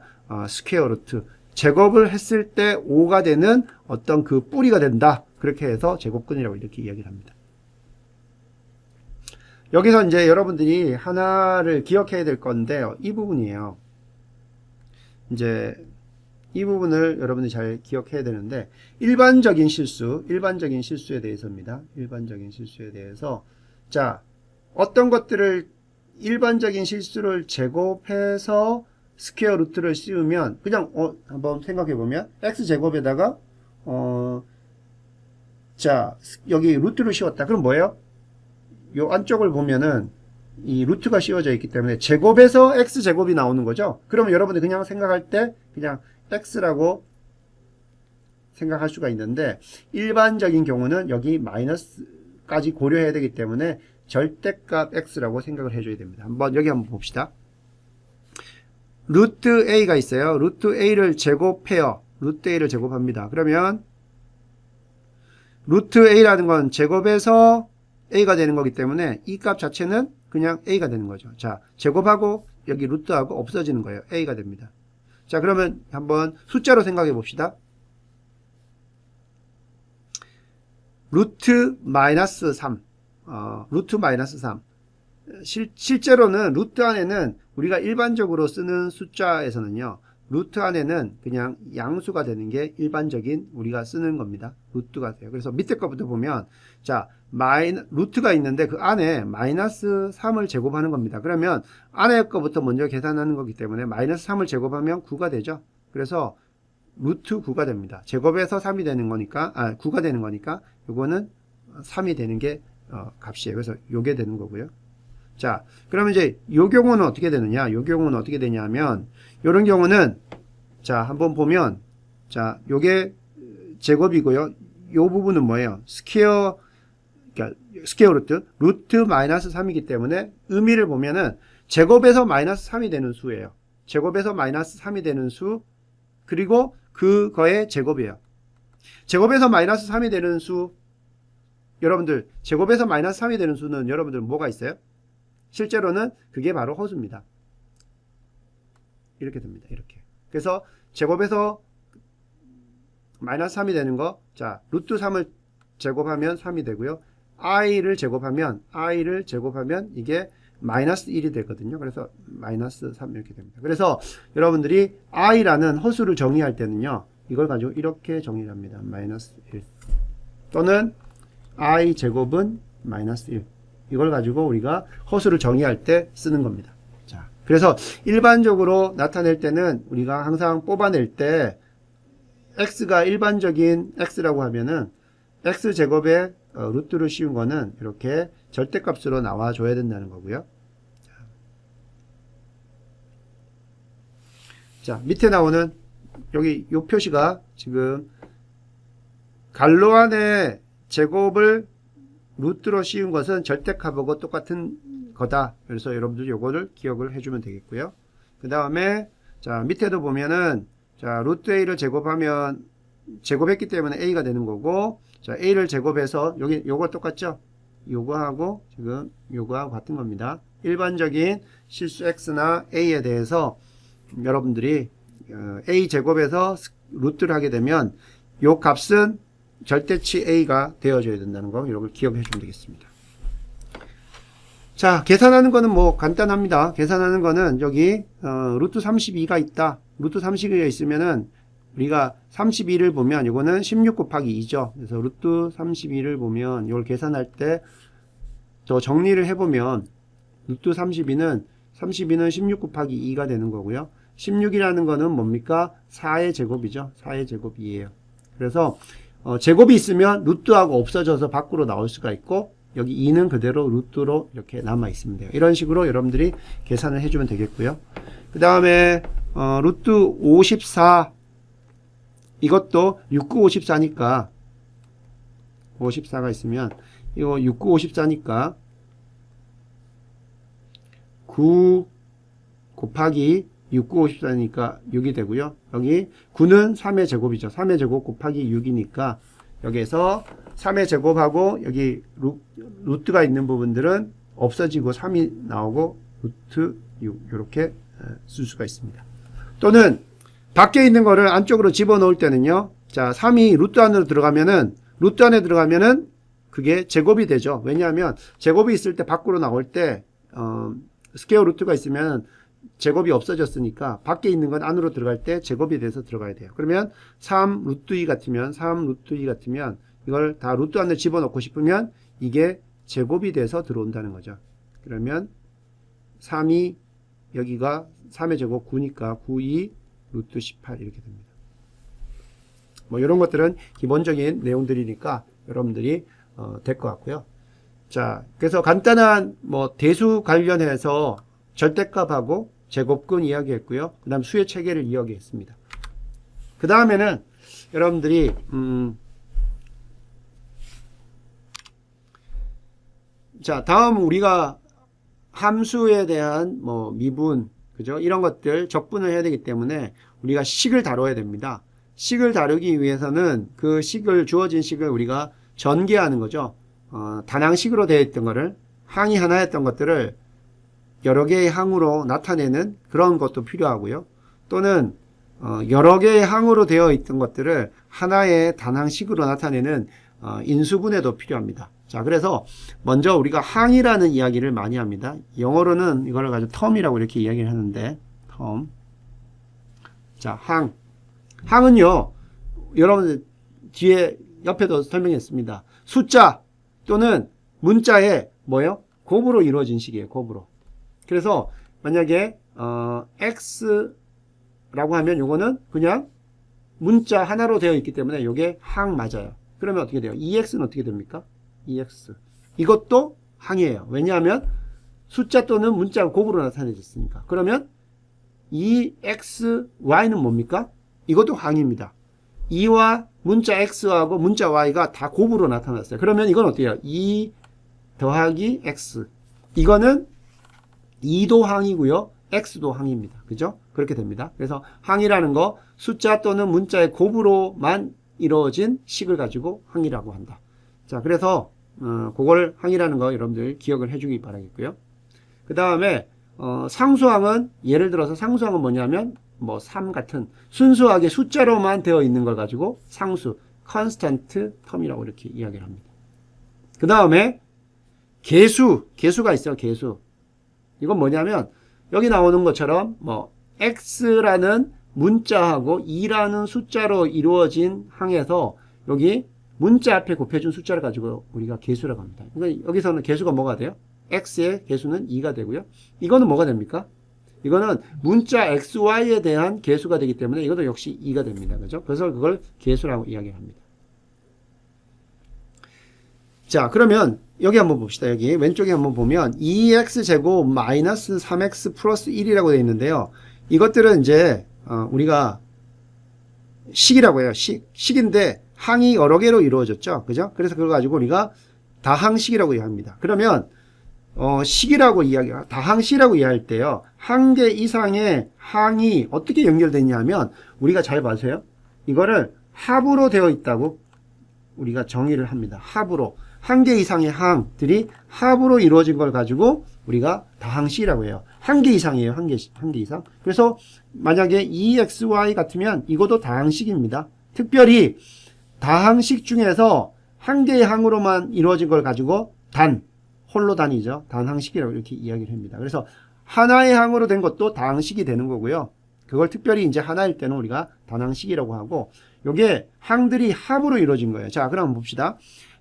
A: 스퀘어 루트 제곱을 했을 때 5가 되는 어떤 그 뿌리가 된다. 그렇게 해서 제곱근이라고 이렇게 이야기를 합니다. 여기서 이제 여러분들이 하나를 기억해야 될 건데요. 이 부분이에요. 이제 이 부분을 여러분들이 잘 기억해야 되는데 일반적인 실수에 대해서입니다. 일반적인 실수에 대해서 자, 어떤 것들을 일반적인 실수를 제곱해서 스퀘어 루트를 씌우면 그냥 한번 생각해 보면 x제곱에다가 자, 여기 루트를 씌웠다. 그럼 뭐예요? 요 안쪽을 보면은 이 루트가 씌워져 있기 때문에 제곱에서 x제곱이 나오는 거죠. 그러면 여러분들 그냥 생각할 때 그냥 x라고 생각할 수가 있는데 일반적인 경우는 여기 마이너스까지 고려해야 되기 때문에 절대값 x라고 생각을 해줘야 됩니다. 여기 한번 봅시다. 루트 a가 있어요. 루트 a를 제곱해요. 루트 a를 제곱합니다. 그러면 루트 a라는 건 제곱해서 a가 되는 거기 때문에 이 값 자체는 그냥 a가 되는 거죠. 자, 제곱하고 여기 루트하고 없어지는 거예요. a가 됩니다. 자, 그러면 한번 숫자로 생각해 봅시다. 루트 마이너스 3. 루트 마이너스 3. 실제로는 루트 안에는 우리가 일반적으로 쓰는 숫자에서는요. 루트 안에는 그냥 양수가 되는 게 일반적인 우리가 쓰는 겁니다. 루트가 돼요. 그래서 밑에 거부터 보면 자, 루트가 있는데 그 안에 마이너스 3을 제곱하는 겁니다. 그러면 안에 거부터 먼저 계산하는 거기 때문에 마이너스 3을 제곱하면 9가 되죠. 그래서 루트 9가 됩니다. 제곱에서 3이 되는 거니까 9가 되는 거니까 요거는 3이 되는 게 값이에요. 그래서 요게 되는 거고요. 자, 그러면 이제 요 경우는 어떻게 되느냐? 요 경우는 어떻게 되냐면 요런 경우는 자, 한번 보면 자, 요게 제곱이고요. 요 부분은 뭐예요? 스퀘어 루트 마이너스 3이기 때문에 의미를 보면은 제곱에서 마이너스 3이 되는 수예요. 제곱에서 마이너스 3이 되는 수 그리고 그거의 제곱이에요. 제곱에서 마이너스 3이 되는 수 여러분들 제곱에서 마이너스 3이 되는 수는 여러분들 뭐가 있어요? 실제로는 그게 바로 허수입니다. 이렇게 됩니다. 이렇게. 그래서 제곱에서 마이너스 3이 되는 거, 자, 루트 3을 제곱하면 3이 되고요. i를 제곱하면 이게 마이너스 1이 되거든요. 그래서 마이너스 3 이렇게 됩니다. 그래서 여러분들이 i라는 허수를 정의할 때는요. 이걸 가지고 이렇게 정의를 합니다. 마이너스 1 또는 i 제곱은 마이너스 1 이걸 가지고 우리가 허수를 정의할 때 쓰는 겁니다. 자, 그래서 일반적으로 나타낼 때는 우리가 항상 뽑아낼 때 x가 일반적인 x라고 하면은 x제곱에 루트를 씌운 거는 이렇게 절대값으로 나와줘야 된다는 거고요. 자, 밑에 나오는 여기 요 표시가 지금 갈로 안에 제곱을 루트로 씌운 것은 절대값하고 똑같은 거다. 그래서 여러분들 요거를 기억을 해주면 되겠고요. 그 다음에 자, 밑에도 보면은 자, 루트 a를 제곱하면 제곱했기 때문에 a가 되는 거고, 자, a를 제곱해서 여기 요거 똑같죠? 요거하고 지금 요거하고 같은 겁니다. 일반적인 실수 x나 a에 대해서 여러분들이 a 제곱에서 루트를 하게 되면 요 값은 절대치 a가 되어줘야 된다는 거, 이걸 기억해 주면 되겠습니다. 자, 계산하는 거는 뭐 간단합니다. 계산하는 거는 여기 루트 32가 있다. 루트 32가 있으면은 우리가 32를 보면 이거는 16 곱하기 2죠. 그래서 루트 32를 보면 이걸 계산할 때 저 정리를 해보면 루트 32는 16 곱하기 2가 되는 거고요. 16이라는 거는 뭡니까? 4의 제곱이죠. 4의 제곱이에요. 그래서 제곱이 있으면 루트하고 없어져서 밖으로 나올 수가 있고, 여기 2는 그대로 루트로 이렇게 남아 있습니다. 이런 식으로 여러분들이 계산을 해주면 되겠고요. 그 다음에 루트 54, 이것도 69 54니까 54가 있으면 이거 69 54니까 9 곱하기 69 54니까 6이 되고요. 여기 9는 3의 제곱이죠. 3의 제곱 곱하기 6이니까 여기에서 3의 제곱하고 여기 루트가 있는 부분들은 없어지고 3이 나오고 루트 6 이렇게 쓸 수가 있습니다. 또는 밖에 있는 거를 안쪽으로 집어넣을 때는요. 자, 3이 루트 안으로 들어가면은 루트 안에 들어가면은 그게 제곱이 되죠. 왜냐하면 제곱이 있을 때 밖으로 나올 때 스퀘어 루트가 있으면 제곱이 없어졌으니까 밖에 있는 건 안으로 들어갈 때 제곱이 돼서 들어가야 돼요. 그러면 3 루트 2 같으면 이걸 다 루트 안에 집어넣고 싶으면 이게 제곱이 돼서 들어온다는 거죠. 그러면 3이 여기가 3의 제곱 9니까 9, 2 루트 18 이렇게 됩니다. 뭐 이런 것들은 기본적인 내용들이니까 여러분들이 될 것 같고요. 자, 그래서 간단한 뭐 대수 관련해서 절대값하고 제곱근 이야기했고요. 그 다음 수의 체계를 이야기했습니다. 그 다음에는 여러분들이 자, 다음 우리가 함수에 대한 뭐 미분, 그죠? 이런 것들 적분을 해야 되기 때문에 우리가 식을 다뤄야 됩니다. 식을 다루기 위해서는 그 식을, 주어진 식을 우리가 전개하는 거죠. 단항식으로 되어 있던 거를, 항이 하나였던 것들을 여러 개의 항으로 나타내는 그런 것도 필요하고요. 또는 여러 개의 항으로 되어 있던 것들을 하나의 단항식으로 나타내는 인수분해도 필요합니다. 자, 그래서 먼저 우리가 항이라는 이야기를 많이 합니다. 영어로는 이걸 가지고 텀이라고 이렇게 이야기를 하는데, 텀. 자, 항. 항은요, 여러분 뒤에 옆에도 설명했습니다. 숫자 또는 문자의 뭐예요? 곱으로 이루어진 식이에요. 곱으로. 그래서 만약에 x라고 하면 요거는 그냥 문자 하나로 되어 있기 때문에 요게 항 맞아요. 그러면 어떻게 돼요? 2x는 어떻게 됩니까? 2x. 이것도 항이에요. 왜냐하면 숫자 또는 문자가 곱으로 나타내졌으니까. 그러면 2xy는 뭡니까? 이것도 항입니다. 2와 문자 x하고 문자 y가 다 곱으로 나타났어요. 그러면 이건 어떻게 해요? 2 더하기 x. 이거는 2도 항이고요. x도 항입니다. 그죠? 그렇게 됩니다. 그래서 항이라는 거 숫자 또는 문자의 곱으로만 이루어진 식을 가지고 항이라고 한다. 자, 그래서 그걸 항이라는 거 여러분들 기억을 해주기 바라겠고요. 그 다음에 상수항은 예를 들어서 상수항은 뭐냐면 뭐 3 같은 순수하게 숫자로만 되어 있는 걸 가지고 상수, constant term이라고 이렇게 이야기를 합니다. 그 다음에 개수가 있어요. 개수. 이건 뭐냐면 여기 나오는 것처럼 뭐 x라는 문자하고 2라는 숫자로 이루어진 항에서 여기 문자 앞에 곱해준 숫자를 가지고 우리가 개수라고 합니다. 그러니까 여기서는 개수가 뭐가 돼요? x의 개수는 2가 되고요. 이거는 뭐가 됩니까? 이거는 문자 xy에 대한 개수가 되기 때문에 이것도 역시 2가 됩니다. 그죠? 그래서 그걸 개수라고 이야기합니다. 자, 그러면 여기 한번 봅시다. 여기 왼쪽에 한번 보면 2x제곱 마이너스 3x 플러스 1이라고 되어 있는데요. 이것들은 이제 우리가 식이라고 해요. 식인데 항이 여러 개로 이루어졌죠. 그죠? 그래서 그걸 가지고 우리가 다항식이라고 이야기합니다. 그러면 다항식이라고 이해할 때요. 한 개 이상의 항이 어떻게 연결되냐면 우리가 잘 봐세요. 이거를 합으로 되어 있다고 우리가 정의를 합니다. 합으로. 한 개 이상의 항들이 합으로 이루어진 걸 가지고 우리가 다항식이라고 해요. 한 개 이상이에요. 한 개 이상. 그래서 만약에 EXY 같으면 이것도 다항식입니다. 특별히 다항식 중에서 한 개의 항으로만 이루어진 걸 가지고 홀로 단이죠. 단항식이라고 이렇게 이야기를 합니다. 그래서 하나의 항으로 된 것도 다항식이 되는 거고요. 그걸 특별히 이제 하나일 때는 우리가 단항식이라고 하고, 요게 항들이 합으로 이루어진 거예요. 자, 그럼 봅시다.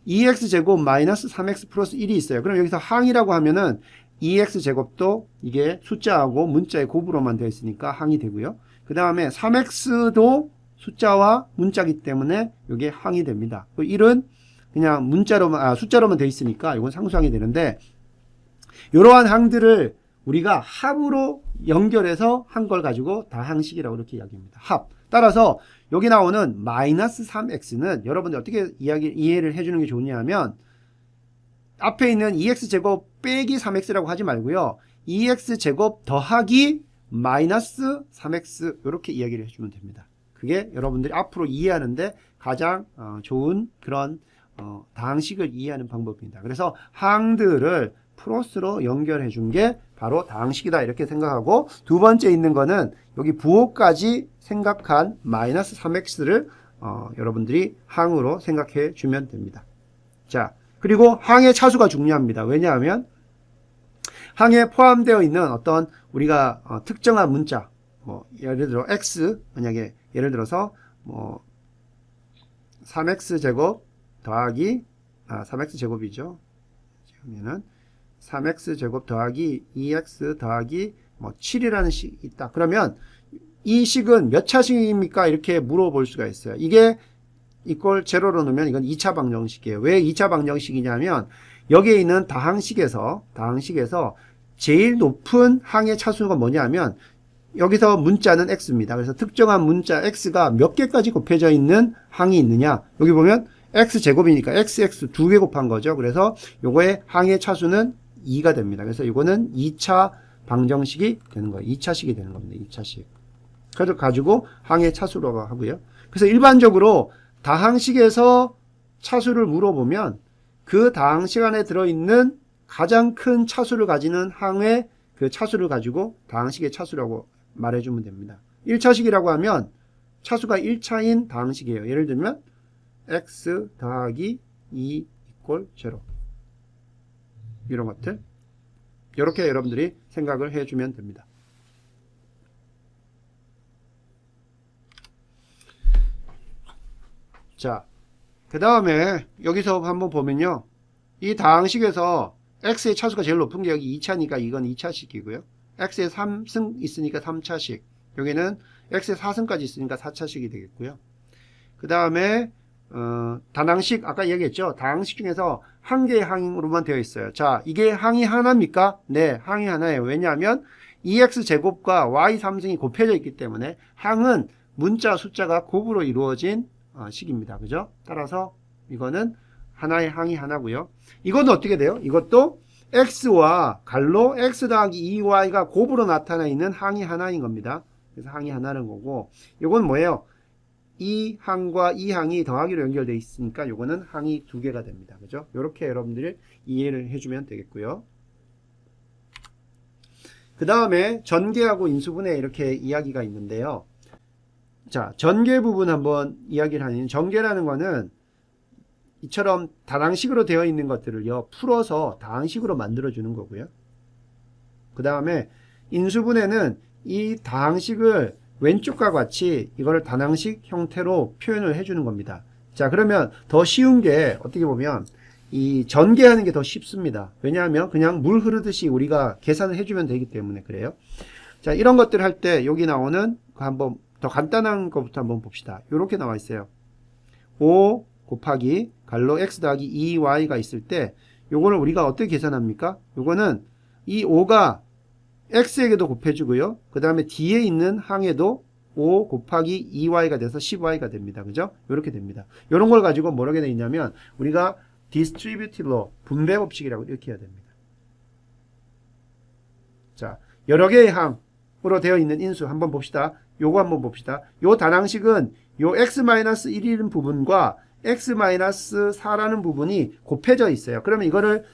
A: 2x제곱 마이너스 3x 플러스 1이 있어요. 그럼 여기서 항이라고 하면은 2x제곱도 이게 숫자하고 문자의 곱으로만 되어 있으니까 항이 되고요. 그 다음에 3x도 숫자와 문자기 때문에 이게 항이 됩니다. 1은 그냥 숫자로만 되어 있으니까 이건 상수항이 되는데, 이러한 항들을 우리가 합으로 연결해서 한 걸 가지고 다항식이라고 이렇게 이야기합니다. 합. 따라서 여기 나오는 마이너스 3x는 여러분들 어떻게 이해를 해주는 게 좋냐 하면, 앞에 있는 2x제곱 빼기 3x라고 하지 말고요. 2x제곱 더하기 마이너스 3x 이렇게 이야기를 해주면 됩니다. 그게 여러분들이 앞으로 이해하는데 가장 좋은 그런 다항식을 이해하는 방법입니다. 그래서 항들을 플러스로 연결해 준 게 바로 다항식이다 이렇게 생각하고, 두 번째 있는 거는 여기 부호까지 생각한 마이너스 3x를 여러분들이 항으로 생각해 주면 됩니다. 자, 그리고 항의 차수가 중요합니다. 왜냐하면 항에 포함되어 있는 어떤 우리가 특정한 문자, 예를 들어 x, 만약에 예를 들어서 3x제곱 더하기 3x제곱이죠. 그러면은 3x제곱 더하기 2x 더하기 7이라는 식이 있다. 그러면 이 식은 몇 차식입니까? 이렇게 물어볼 수가 있어요. 이게 이걸 제로로 넣으면 이건 2차 방정식이에요. 왜 2차 방정식이냐면 여기에 있는 다항식에서 제일 높은 항의 차수가 뭐냐면 여기서 문자는 x입니다. 그래서 특정한 문자 x가 몇 개까지 곱해져 있는 항이 있느냐. 여기 보면 x제곱이니까 xx 2개 곱한 거죠. 그래서 요거의 항의 차수는 2가 됩니다. 그래서 이거는 2차 방정식이 되는 거예요. 2차식이 되는 겁니다. 2차식. 그래서 가지고 항의 차수라고 하고요. 그래서 일반적으로 다항식에서 차수를 물어보면 그 다항식 안에 들어있는 가장 큰 차수를 가지는 항의 그 차수를 가지고 다항식의 차수라고 말해주면 됩니다. 1차식이라고 하면 차수가 1차인 다항식이에요. 예를 들면 x 더하기 2 이퀄 0 이런 것들 이렇게 여러분들이 생각을 해주면 됩니다. 자, 그 다음에 여기서 한번 보면요, 이 다항식에서 x의 차수가 제일 높은 게 여기 2차니까 이건 2차식이고요. x에 3승 있으니까 3차식, 여기는 x에 4승까지 있으니까 4차식이 되겠고요. 그 다음에 단항식, 아까 얘기했죠. 다항식 중에서 한 개의 항으로만 되어 있어요. 자, 이게 항이 하나입니까? 네, 항이 하나예요. 왜냐하면 2x제곱과 y 3승이 곱해져 있기 때문에 항은 문자 숫자가 곱으로 이루어진 식입니다. 그죠? 따라서 이거는 하나의 항이 하나고요. 이건 어떻게 돼요? 이것도 x와 갈로 x 더하기 2y가 곱으로 나타나 있는 항이 하나인 겁니다. 그래서 항이 하나는 거고, 이건 뭐예요? 이 항과 이 항이 더하기로 연결되어 있으니까 이거는 항이 두 개가 됩니다. 그죠? 이렇게 여러분들이 이해를 해주면 되겠고요. 그 다음에 전개하고 인수분해 이렇게 이야기가 있는데요. 자, 전개 부분 한번 이야기를 하는, 전개라는 거는 이처럼 다항식으로 되어 있는 것들을요, 풀어서 다항식으로 만들어주는 거고요. 그 다음에 인수분해는 이 다항식을 왼쪽과 같이 이거를 단항식 형태로 표현을 해주는 겁니다. 자, 그러면 더 쉬운 게 어떻게 보면 이 전개하는 게 더 쉽습니다. 왜냐하면 그냥 물 흐르듯이 우리가 계산을 해주면 되기 때문에 그래요. 자, 이런 것들 할 때 여기 나오는 한번 더 간단한 것부터 한번 봅시다. 이렇게 나와 있어요. 5 곱하기 갈로 x 더하기 2y가 있을 때 요거를 우리가 어떻게 계산합니까? 요거는 이 5가 x에게도 곱해주고요. 그 다음에 뒤에 있는 항에도 5 곱하기 2y가 돼서 10y가 됩니다. 그죠? 이렇게 됩니다. 이런 걸 가지고 뭐라고 되어 있냐면 우리가 distributive law, 분배 법칙이라고 이렇게 해야 됩니다. 자, 여러 개의 항으로 되어 있는 인수 한번 봅시다. 요거 한번 봅시다. 요 단항식은 요 x-1이라는 부분과 x-4라는 부분이 곱해져 있어요. 그러면 이거를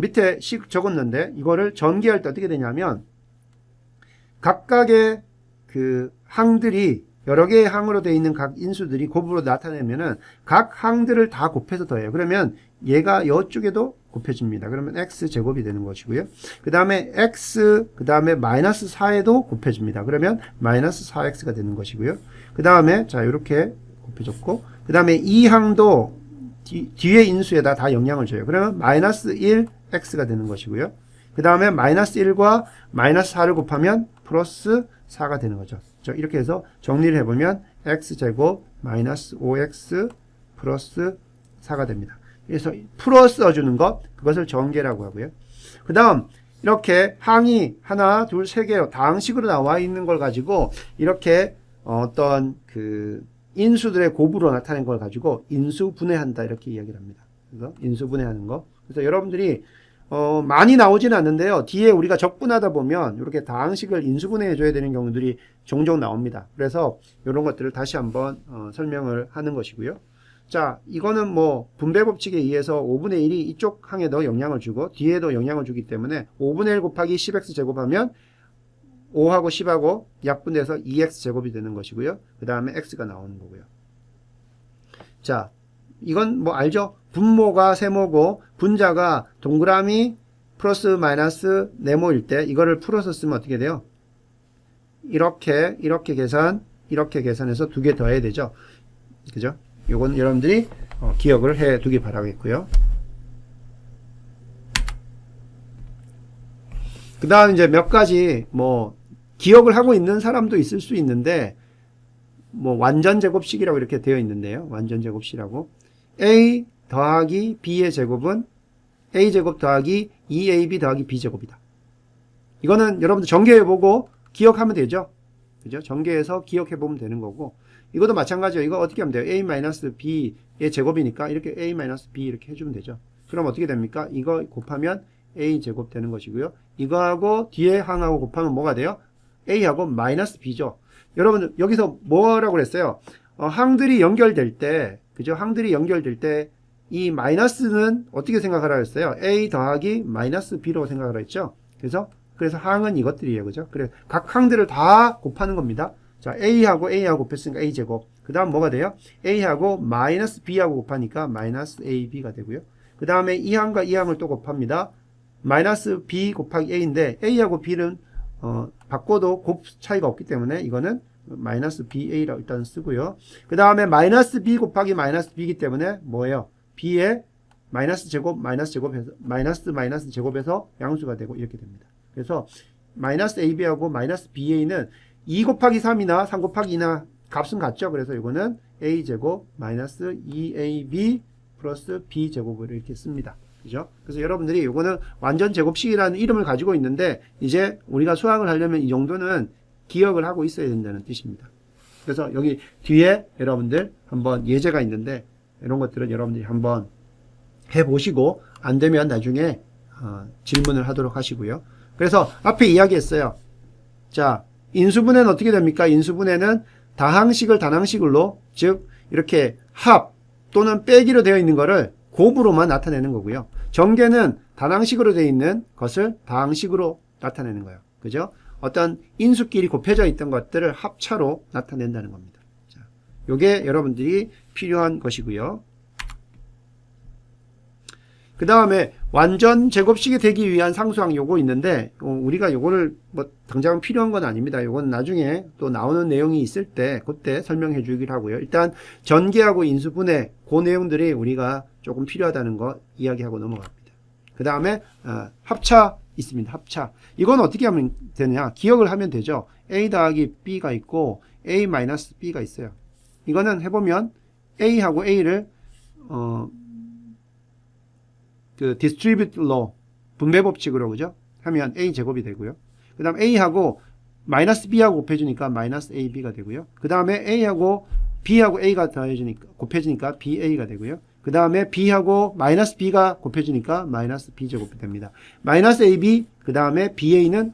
A: 밑에 식 적었는데 이거를 전개할 때 어떻게 되냐면 각각의 그 항들이 여러 개의 항으로 되어 있는 각 인수들이 곱으로 나타내면은 각 항들을 다 곱해서 더해요. 그러면 얘가 이쪽에도 곱해집니다. 그러면 x 제곱이 되는 것이고요. 그 다음에 x 그 다음에 마이너스 4에도 곱해집니다. 그러면 마이너스 4x가 되는 것이고요. 그 다음에 자 이렇게 곱해졌고 그 다음에 이 항도 뒤에 인수에다 다 영향을 줘요. 그러면 마이너스 1x가 되는 것이고요. 그 다음에 마이너스 1과 마이너스 4를 곱하면 플러스 4가 되는 거죠. 이렇게 해서 정리를 해보면 x제곱 마이너스 5x 플러스 4가 됩니다. 그래서 풀어 써주는 것, 그것을 전개라고 하고요. 그 다음 이렇게 항이 하나, 둘, 세 개로 다항식으로 나와 있는 걸 가지고 이렇게 어떤 그 인수들의 곱으로 나타낸 걸 가지고 인수분해한다 이렇게 이야기를 합니다. 그래서 인수분해하는 거. 그래서 여러분들이 많이 나오지는 않는데요. 뒤에 우리가 적분하다 보면 이렇게 다항식을 인수분해해 줘야 되는 경우들이 종종 나옵니다. 그래서 이런 것들을 다시 한번 설명을 하는 것이고요. 자, 이거는 뭐 분배 법칙에 의해서 5분의 1이 이쪽 항에도 영향을 주고 뒤에도 영향을 주기 때문에 5분의 1 곱하기 10x 제곱하면 5하고 10하고 약분돼서 2x 제곱이 되는 것이고요. 그 다음에 x가 나오는 거고요. 자, 이건 뭐 알죠? 분모가 세모고 분자가 동그라미 플러스 마이너스 네모일 때 이거를 풀어서 쓰면 어떻게 돼요? 이렇게 계산해서 두 개 더해야 되죠. 그죠? 요건 여러분들이 기억을 해 두기 바라겠고요. 그 다음 이제 몇 가지 뭐 기억을 하고 있는 사람도 있을 수 있는데 뭐 완전 제곱식이라고 이렇게 되어 있는데요. 완전 제곱식이라고 a 더하기 b의 제곱은 a 제곱 더하기 2ab 더하기 b 제곱이다. 이거는 여러분들 전개해보고 기억하면 되죠. 그죠? 전개해서 기억해보면 되는 거고 이것도 마찬가지예요. 이거 어떻게 하면 돼요? a-b의 제곱이니까 이렇게 a-b 이렇게 해주면 되죠. 그럼 어떻게 됩니까? 이거 곱하면 a 제곱 되는 것이고요. 이거하고 뒤에 항하고 곱하면 뭐가 돼요? a하고 마이너스 b죠. 여러분 여기서 뭐라고 그랬어요? 항들이 연결될 때 그죠? 항들이 연결될 때 이 마이너스는 어떻게 생각하라 했어요? a 더하기 마이너스 b로 생각하라 했죠? 그래서 항은 이것들이에요. 그죠? 그래 각 항들을 다 곱하는 겁니다. 자, a하고 곱했으니까 a제곱. 그 다음 뭐가 돼요? a하고 마이너스 b하고 곱하니까 마이너스 ab가 되고요. 그 다음에 이 항과 이 항을 또 곱합니다. 마이너스 b 곱하기 a인데 a하고 b는 바꿔도 곱 차이가 없기 때문에 이거는 마이너스 ba라고 일단 쓰고요. 그 다음에 마이너스 b 곱하기 마이너스 b이기 때문에 뭐예요? b의 마이너스 제곱 제곱해서 마이너스 제곱해서 양수가 되고 이렇게 됩니다. 그래서 마이너스 ab하고 마이너스 ba는 2 곱하기 3이나 3 곱하기 2나 값은 같죠. 그래서 이거는 a제곱 마이너스 2ab 플러스 b제곱을 이렇게 씁니다. 그죠? 그래서 여러분들이 이거는 완전 제곱식이라는 이름을 가지고 있는데 이제 우리가 수학을 하려면 이 정도는 기억을 하고 있어야 된다는 뜻입니다. 그래서 여기 뒤에 여러분들 한번 예제가 있는데 이런 것들은 여러분들이 한번 해보시고 안 되면 나중에 질문을 하도록 하시고요. 그래서 앞에 이야기했어요. 자, 인수분해는 어떻게 됩니까? 인수분해는 다항식을 단항식으로 즉 이렇게 합 또는 빼기로 되어 있는 것을 곱으로만 나타내는 거고요. 전개는 단항식으로 되어 있는 것을 다항식으로 나타내는 거예요. 그죠? 어떤 인수끼리 곱해져 있던 것들을 합차로 나타낸다는 겁니다. 자, 요게 여러분들이 필요한 것이고요. 그 다음에 완전 제곱식이 되기 위한 상수항 요거 있는데 우리가 요거를 뭐 당장은 필요한 건 아닙니다. 요건 나중에 또 나오는 내용이 있을 때 그때 설명해 주기로 하고요. 일단 전개하고 인수분해 그 내용들이 우리가 조금 필요하다는 거 이야기하고 넘어갑니다. 그 다음에 합차 있습니다. 합차. 이건 어떻게 하면 되느냐? 기억을 하면 되죠. a 더하기 b가 있고 a 마이너스 b가 있어요. 이거는 해보면 a하고 a를 그 distributive law 분배 법칙으로 그죠? 하면 a 제곱이 되고요. 그 다음 a하고 마이너스 b하고 곱해주니까 마이너스 ab가 되고요. 그 다음에 a하고 b하고 a가 더해주니까 곱해지니까 ba가 되고요. 그 다음에 b하고 마이너스 b가 곱해지니까 마이너스 b제곱이 됩니다. 마이너스 ab 그 다음에 ba는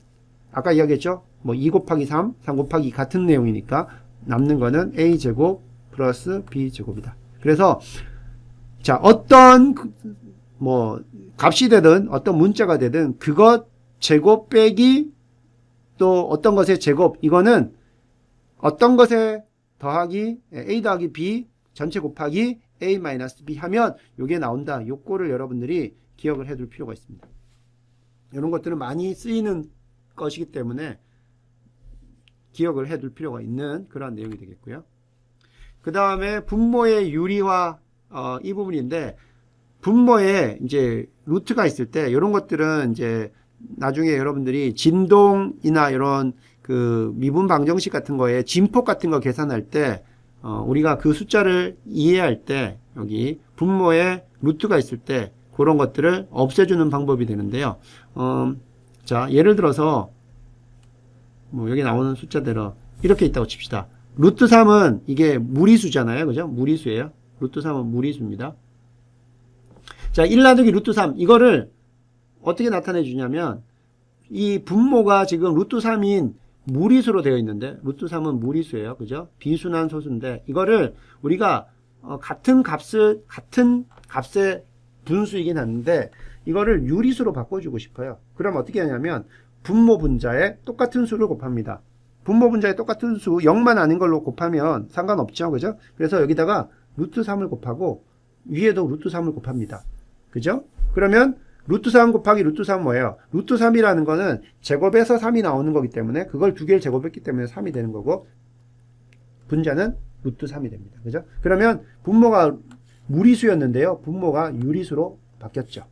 A: 아까 이야기했죠. 뭐 2 곱하기 3, 3 곱하기 2 같은 내용이니까 남는 거는 a제곱 플러스 b제곱이다. 그래서 자, 어떤 뭐 값이 되든 어떤 문자가 되든 그것 제곱 빼기 또 어떤 것의 제곱, 이거는 어떤 것에 더하기 a 더하기 b 전체 곱하기 a 마이너스 b 하면 이게 나온다. 요거를 여러분들이 기억을 해둘 필요가 있습니다. 이런 것들은 많이 쓰이는 것이기 때문에 기억을 해둘 필요가 있는 그런 내용이 되겠고요. 그 다음에 분모의 유리화 이 부분인데, 분모에 이제 루트가 있을 때 이런 것들은 이제 나중에 여러분들이 진동이나 이런 그 미분 방정식 같은 거에 진폭 같은 거 계산할 때 우리가 그 숫자를 이해할 때 여기 분모에 루트가 있을 때 그런 것들을 없애주는 방법이 되는데요. 자, 예를 들어서 뭐 여기 나오는 숫자대로 이렇게 있다고 칩시다. 루트 3은 이게 무리수잖아요. 그죠? 무리수예요. 루트 3은 무리수입니다. 자, 1 나누기 루트 3 이거를 어떻게 나타내 주냐면 이 분모가 지금 루트 3인 무리수로 되어 있는데 루트 3은 무리수예요. 그죠? 비순환 소수인데 이거를 우리가 같은 값의 분수이긴 한데 이거를 유리수로 바꿔주고 싶어요. 그럼 어떻게 하냐면 분모 분자에 똑같은 수를 곱합니다. 분모 분자에 똑같은 수 0만 아닌 걸로 곱하면 상관없죠. 그죠? 그래서 여기다가 루트 3을 곱하고 위에도 루트 3을 곱합니다. 그죠? 그러면 루트 3 곱하기 루트 3 뭐예요? 루트 3이라는 거는 제곱에서 3이 나오는 거기 때문에 그걸 두 개를 제곱했기 때문에 3이 되는 거고 분자는 루트 3이 됩니다. 그죠? 그러면 분모가 무리수였는데요. 분모가 유리수로 바뀌었죠.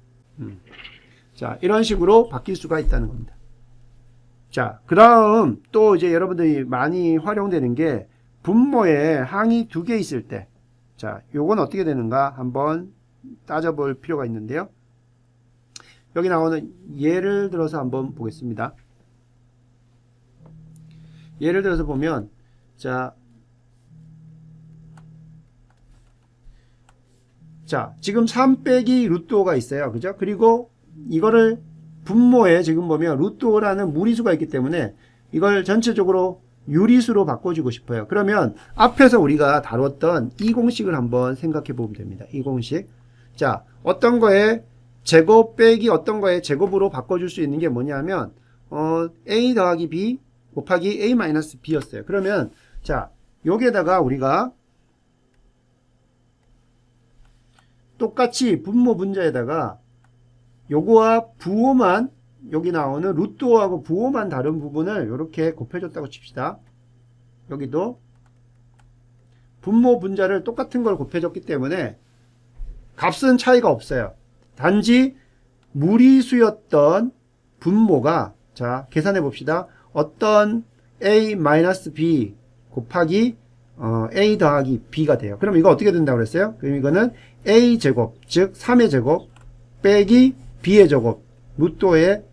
A: 자, 이런 식으로 바뀔 수가 있다는 겁니다. 자, 그 다음 또 이제 여러분들이 많이 활용되는 게 분모에 항이 두 개 있을 때, 자, 요건 어떻게 되는가 한번 따져볼 필요가 있는데요. 여기 나오는 예를 들어서 한번 보겠습니다. 예를 들어서 보면, 자, 지금 3 빼기 루트 5가 있어요. 그죠? 그리고 이거를 분모에 지금 보면 루트 5라는 무리수가 있기 때문에 이걸 전체적으로 유리수로 바꿔주고 싶어요. 그러면 앞에서 우리가 다뤘던 이 공식을 한번 생각해 보면 됩니다. 이 공식. 자, 어떤 거에 제곱 빼기 어떤 거에 제곱으로 바꿔줄 수 있는 게 뭐냐면 a 더하기 b 곱하기 a 마이너스 b였어요. 그러면 자, 여기에다가 우리가 똑같이 분모 분자에다가 요거와 부호만 여기 나오는 루트 5하고 부호만 다른 부분을 이렇게 곱해줬다고 칩시다. 여기도 분모 분자를 똑같은 걸 곱해줬기 때문에 값은 차이가 없어요. 단지 무리수였던 분모가 자 계산해 봅시다. 어떤 a-b 곱하기 a 더하기 b가 돼요. 그럼 이거 어떻게 된다고 그랬어요? 그럼 이거는 a제곱 즉 3의 제곱 빼기 b의 제곱 루트 5의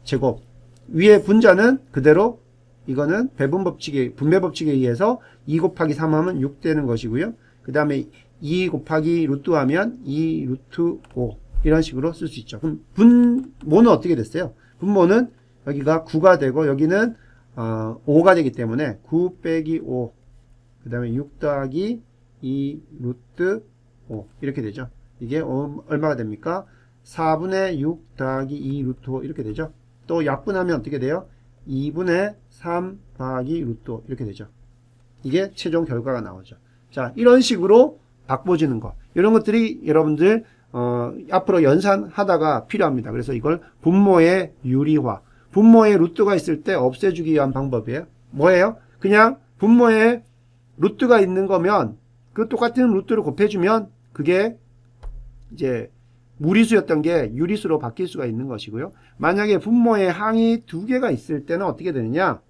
A: 제곱 위에 분자는 그대로 이거는 배분법칙에 분배법칙에 의해서 2 곱하기 3 하면 6 되는 것이고요. 그 다음에 2 곱하기 루트 하면 2 루트 5 이런 식으로 쓸 수 있죠. 그럼 분모는 어떻게 됐어요? 분모는 여기가 9가 되고 여기는 5가 되기 때문에 9 빼기 5 그 다음에 6 더하기 2 루트 5 이렇게 되죠. 이게 얼마가 됩니까? 4분의 6 더하기 2 루트 5 이렇게 되죠. 또 약분하면 어떻게 돼요? 2분의 3 더하기 루트 5 이렇게 되죠. 이게 최종 결과가 나오죠. 자, 이런 식으로 바꿔주는 거. 이런 것들이 여러분들 앞으로 연산하다가 필요합니다. 그래서 이걸 분모의 유리화. 분모에 루트가 있을 때 없애주기 위한 방법이에요. 뭐예요? 그냥 분모에 루트가 있는 거면 그 똑같은 루트를 곱해주면 그게 이제 무리수였던 게 유리수로 바뀔 수가 있는 것이고요. 만약에 분모에 항이 두 개가 있을 때는 어떻게 되느냐?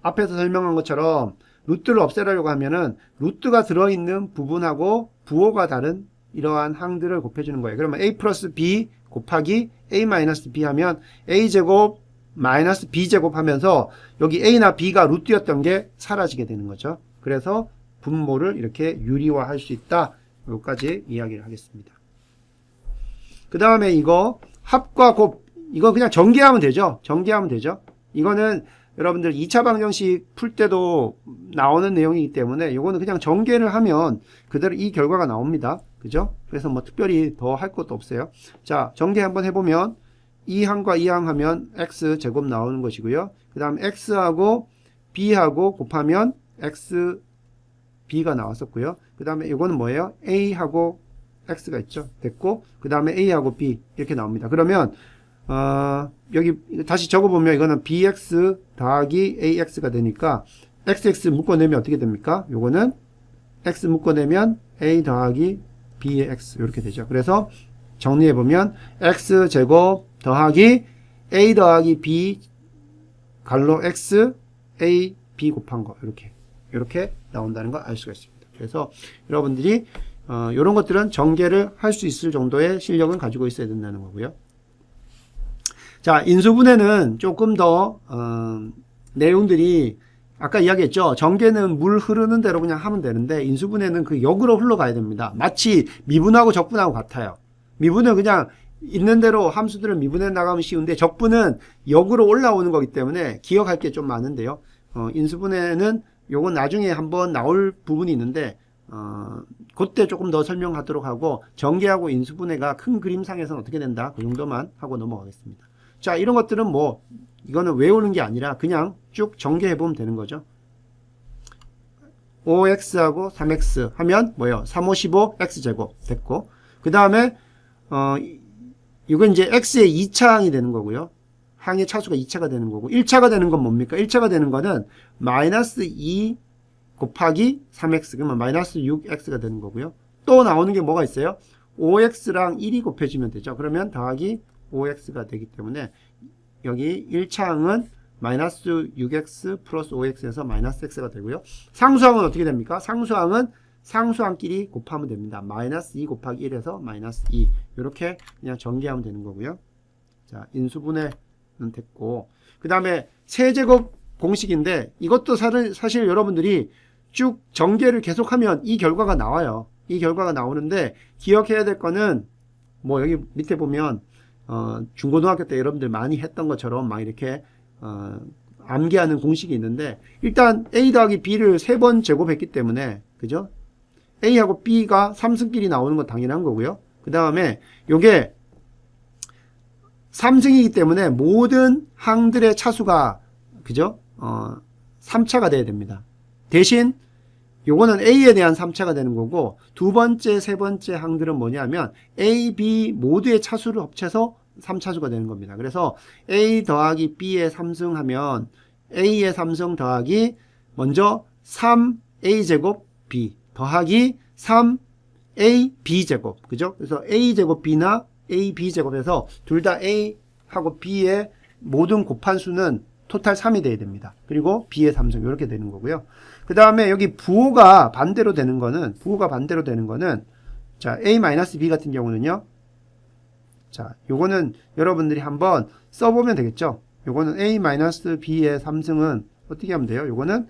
A: 앞에서 설명한 것처럼 루트를 없애려고 하면은 루트가 들어있는 부분하고 부호가 다른 이러한 항들을 곱해주는 거예요. 그러면 a 플러스 b 곱하기 a 마이너스 b 하면 a 제곱 마이너스 b제곱 하면서 여기 a나 b가 루트였던 게 사라지게 되는 거죠. 그래서 분모를 이렇게 유리화할 수 있다. 여기까지 이야기를 하겠습니다. 그 다음에 이거 합과 곱, 이거 그냥 전개하면 되죠. 전개하면 되죠. 이거는 여러분들 2차 방정식 풀 때도 나오는 내용이기 때문에 이거는 그냥 전개를 하면 그대로 이 결과가 나옵니다. 그죠? 그래서 뭐 특별히 더 할 것도 없어요. 자, 전개 한번 해보면 이 항과 이 항 하면 x 제곱 나오는 것이고요. 그 다음 x하고 b하고 곱하면 x b가 나왔었고요. 그 다음에 이거는 뭐예요? a하고 x가 있죠. 됐고 그 다음에 a하고 b 이렇게 나옵니다. 그러면 여기 다시 적어보면 이거는 bx 더하기 ax가 되니까 xx 묶어내면 어떻게 됩니까? 요거는 x 묶어내면 a 더하기 b의 x 이렇게 되죠. 그래서 정리해보면 x제곱 더하기 a 더하기 b 갈로 x a b 곱한 거 이렇게 나온다는 걸 알 수가 있습니다. 그래서 여러분들이 이런 것들은 전개를 할 수 있을 정도의 실력은 가지고 있어야 된다는 거고요. 자, 인수분해는 조금 더 내용들이 아까 이야기했죠. 전개는 물 흐르는 대로 그냥 하면 되는데 인수분해는 그 역으로 흘러가야 됩니다. 마치 미분하고 적분하고 같아요. 미분은 그냥 있는 대로 함수들은 미분해 나가면 쉬운데 적분은 역으로 올라오는 거기 때문에 기억할 게 좀 많은데요. 인수분해는 요건 나중에 한번 나올 부분이 있는데 그때 조금 더 설명하도록 하고 전개하고 인수분해가 큰 그림상에서는 어떻게 된다 그 정도만 하고 넘어가겠습니다. 자, 이런 것들은 뭐 이거는 외우는 게 아니라 그냥 쭉 전개해 보면 되는 거죠. 5x하고 3x 하면 뭐예요? 3, 5, 15 x제곱 됐고 그 다음에 이건 이제 x의 2차항이 되는 거고요. 항의 차수가 2차가 되는 거고 1차가 되는 건 뭡니까? 1차가 되는 거는 마이너스 2 곱하기 3x 그러면 마이너스 6x가 되는 거고요. 또 나오는 게 뭐가 있어요? 5x랑 1이 곱해지면 되죠. 그러면 더하기 5x가 되기 때문에 여기 1차항은 마이너스 6x 플러스 5x에서 마이너스 x가 되고요. 상수항은 어떻게 됩니까? 상수항은 상수항끼리 곱하면 됩니다. 마이너스 2 곱하기 1에서 마이너스 2 이렇게 그냥 전개하면 되는 거고요. 자, 인수분해는 됐고 그 다음에 세제곱 공식인데 이것도 사실 여러분들이 쭉 전개를 계속하면 이 결과가 나와요. 이 결과가 나오는데 기억해야 될 거는 뭐 여기 밑에 보면 중고등학교 때 여러분들 많이 했던 것처럼 막 이렇게 암기하는 공식이 있는데 일단 a 더하기 b를 3번 제곱했기 때문에 그죠? a하고 b가 3승끼리 나오는 건 당연한 거고요. 그 다음에 요게 3승이기 때문에 모든 항들의 차수가 그죠? 3차가 돼야 됩니다. 대신 요거는 a에 대한 3차가 되는 거고 두 번째, 세 번째 항들은 뭐냐면 a, b 모두의 차수를 합쳐서 3차수가 되는 겁니다. 그래서 a 더하기 b의 3승 하면 a의 3승 더하기 먼저 3a제곱 b 더하기 3ab 제곱 그죠? 그래서 a제곱 b나 ab제곱에서 둘 다 a하고 b의 모든 곱한 수는 토탈 3이 돼야 됩니다. 그리고 b의 3승 이렇게 되는 거고요. 그 다음에 여기 부호가 반대로 되는 거는 자 a-b 같은 경우는요. 자 요거는 여러분들이 한번 써보면 되겠죠. 요거는 a-b의 3승은 어떻게 하면 돼요? 요거는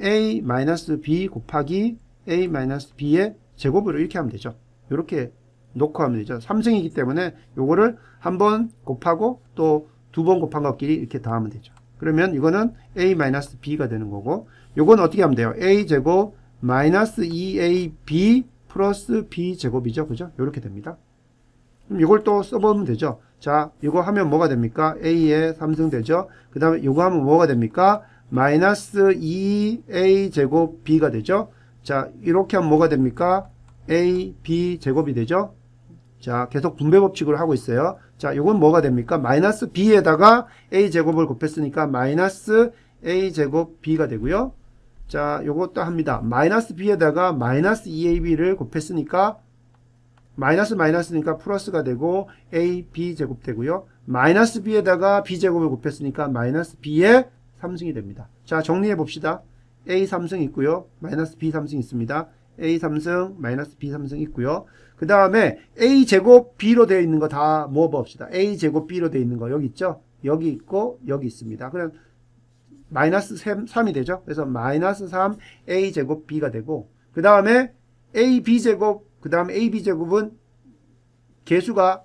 A: a-b 곱하기 a-b의 제곱으로 이렇게 하면 되죠. 이렇게 놓고 하면 되죠. 3승이기 때문에 요거를 한번 곱하고 또 두 번 곱한 것끼리 이렇게 더하면 되죠. 그러면 이거는 a-b가 되는 거고 요건 어떻게 하면 돼요? a제곱 마이너스 2ab 플러스 b제곱이죠. 그죠? 이렇게 됩니다. 그럼 이걸 또 써보면 되죠. 자, 이거 하면 뭐가 됩니까? a의 3승 되죠. 그 다음에 이거 하면 뭐가 됩니까? 마이너스 2a 제곱 b가 되죠. 자, 이렇게 하면 뭐가 됩니까? a, b 제곱이 되죠. 자, 계속 분배 법칙으로 하고 있어요. 자, 이건 뭐가 됩니까? 마이너스 b에다가 a 제곱을 곱했으니까 마이너스 a 제곱 b가 되고요. 자, 요것도 합니다. 마이너스 b에다가 마이너스 2ab를 곱했으니까 마이너스니까 플러스가 되고 a, b 제곱 되고요. 마이너스 b에다가 b 제곱을 곱했으니까 마이너스 b의 3승이 됩니다. 자, 정리해 봅시다. a 3승 있고요. 마이너스 b 3승 있습니다. a 3승, 마이너스 b 3승 있고요. 그 다음에 a 제곱 b로 되어 있는 거 다 모아 봅시다. a 제곱 b로 되어 있는 거 여기 있죠? 여기 있고 여기 있습니다. 그럼 마이너스 3이 되죠. 그래서 마이너스 3 a제곱 b가 되고 그 다음에 ab제곱 그 다음에 ab제곱은 개수가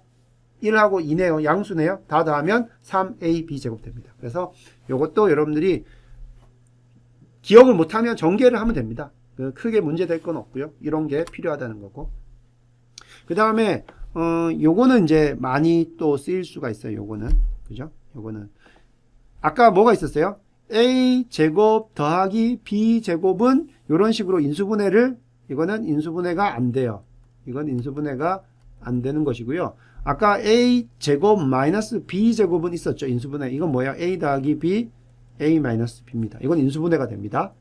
A: 1하고 2네요. 양수네요. 다 더하면 3ab제곱 됩니다. 그래서 이것도 여러분들이 기억을 못하면 전개를 하면 됩니다. 크게 문제될 건 없고요. 이런 게 필요하다는 거고. 그 다음에 요거는 이제 많이 또 쓰일 수가 있어요. 요거는 그죠? 요거는 아까 뭐가 있었어요? a 제곱 더하기 b 제곱은 이런 식으로 인수분해를 이거는 인수분해가 안 돼요. 이건 인수분해가 안 되는 것이고요. 아까 a 제곱 마이너스 b 제곱은 있었죠. 인수분해. 이건 뭐야? a 더하기 b a 마이너스 b입니다. 이건 인수분해가 됩니다.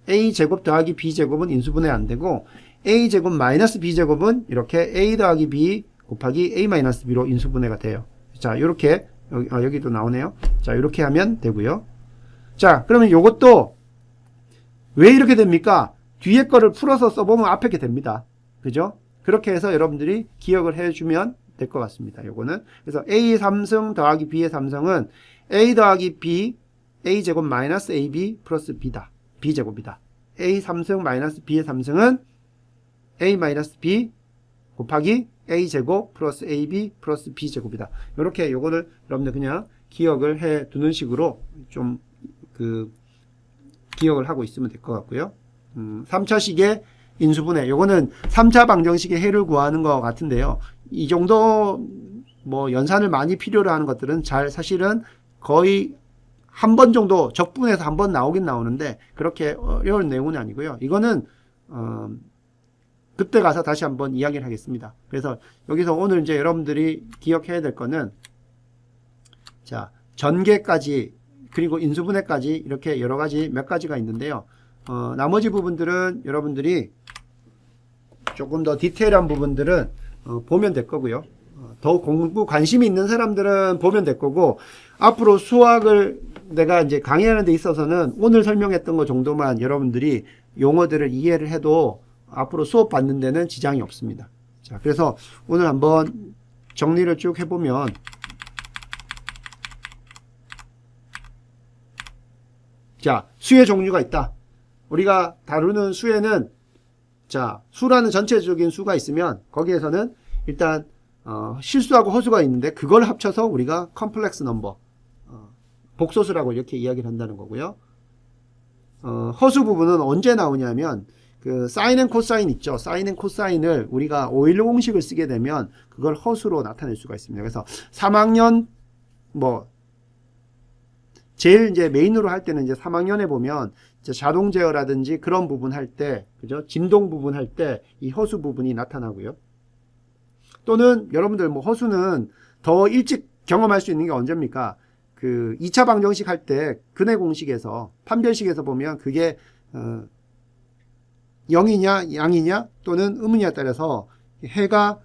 A: a 제곱 더하기 b 제곱은 인수분해 안 되고 a 제곱 마이너스 b 제곱은 이렇게 a 더하기 b 곱하기 a 마이너스 b로 인수분해가 돼요. 자, 이렇게 여기도 나오네요. 자, 이렇게 하면 되고요. 자, 그러면 요것도 왜 이렇게 됩니까? 뒤에 거를 풀어서 써보면 앞에 게 됩니다. 그죠? 그렇게 해서 여러분들이 기억을 해주면 될 것 같습니다. 요거는 그래서 a의 3승 더하기 b의 3승은 a 더하기 b a 제곱 마이너스 ab 플러스 b다. b 제곱이다. a 3승 마이너스 b의 3승은 a 마이너스 b 곱하기 a 제곱 플러스 ab 플러스 b 제곱이다. 이렇게 요거를 여러분들 그냥 기억을 해 두는 식으로 좀 기억을 하고 있으면 될 것 같고요. 3차식의 인수분해. 요거는 3차 방정식의 해를 구하는 것 같은데요. 이 정도 뭐 연산을 많이 필요로 하는 것들은 사실은 거의 한 번 정도 적분해서 한 번 나오긴 나오는데 그렇게 어려운 내용은 아니고요. 이거는 그때 가서 다시 한번 이야기를 하겠습니다. 그래서 여기서 오늘 이제 여러분들이 기억해야 될 거는 자, 전개까지 그리고 인수분해까지 이렇게 여러 가지 몇 가지가 있는데요. 나머지 부분들은 여러분들이 조금 더 디테일한 부분들은 보면 될 거고요. 더 공부 관심이 있는 사람들은 보면 될 거고 앞으로 수학을 내가 이제 강의하는 데 있어서는 오늘 설명했던 것 정도만 여러분들이 용어들을 이해를 해도 앞으로 수업 받는 데는 지장이 없습니다. 자, 그래서 오늘 한번 정리를 쭉 해보면 자, 수의 종류가 있다. 우리가 다루는 수에는 자, 수라는 전체적인 수가 있으면 거기에서는 일단 실수하고 허수가 있는데 그걸 합쳐서 우리가 컴플렉스 넘버 복소수라고 이렇게 이야기를 한다는 거고요. 허수 부분은 언제 나오냐면 그 사인 앤 코사인 있죠. 사인 앤 코사인을 우리가 오일러 공식을 쓰게 되면 그걸 허수로 나타낼 수가 있습니다. 그래서 3학년 뭐 제일 이제 메인으로 할 때는 이제 3학년에 보면 이제 자동 제어라든지 그런 부분 할 때, 그죠? 진동 부분 할 때 이 허수 부분이 나타나고요. 또는 여러분들 뭐 허수는 더 일찍 경험할 수 있는 게 언제입니까? 그 2차 방정식 할 때 근해 공식에서 판별식에서 보면 그게 0이냐 양이냐 또는 의문이냐에 따라서 해가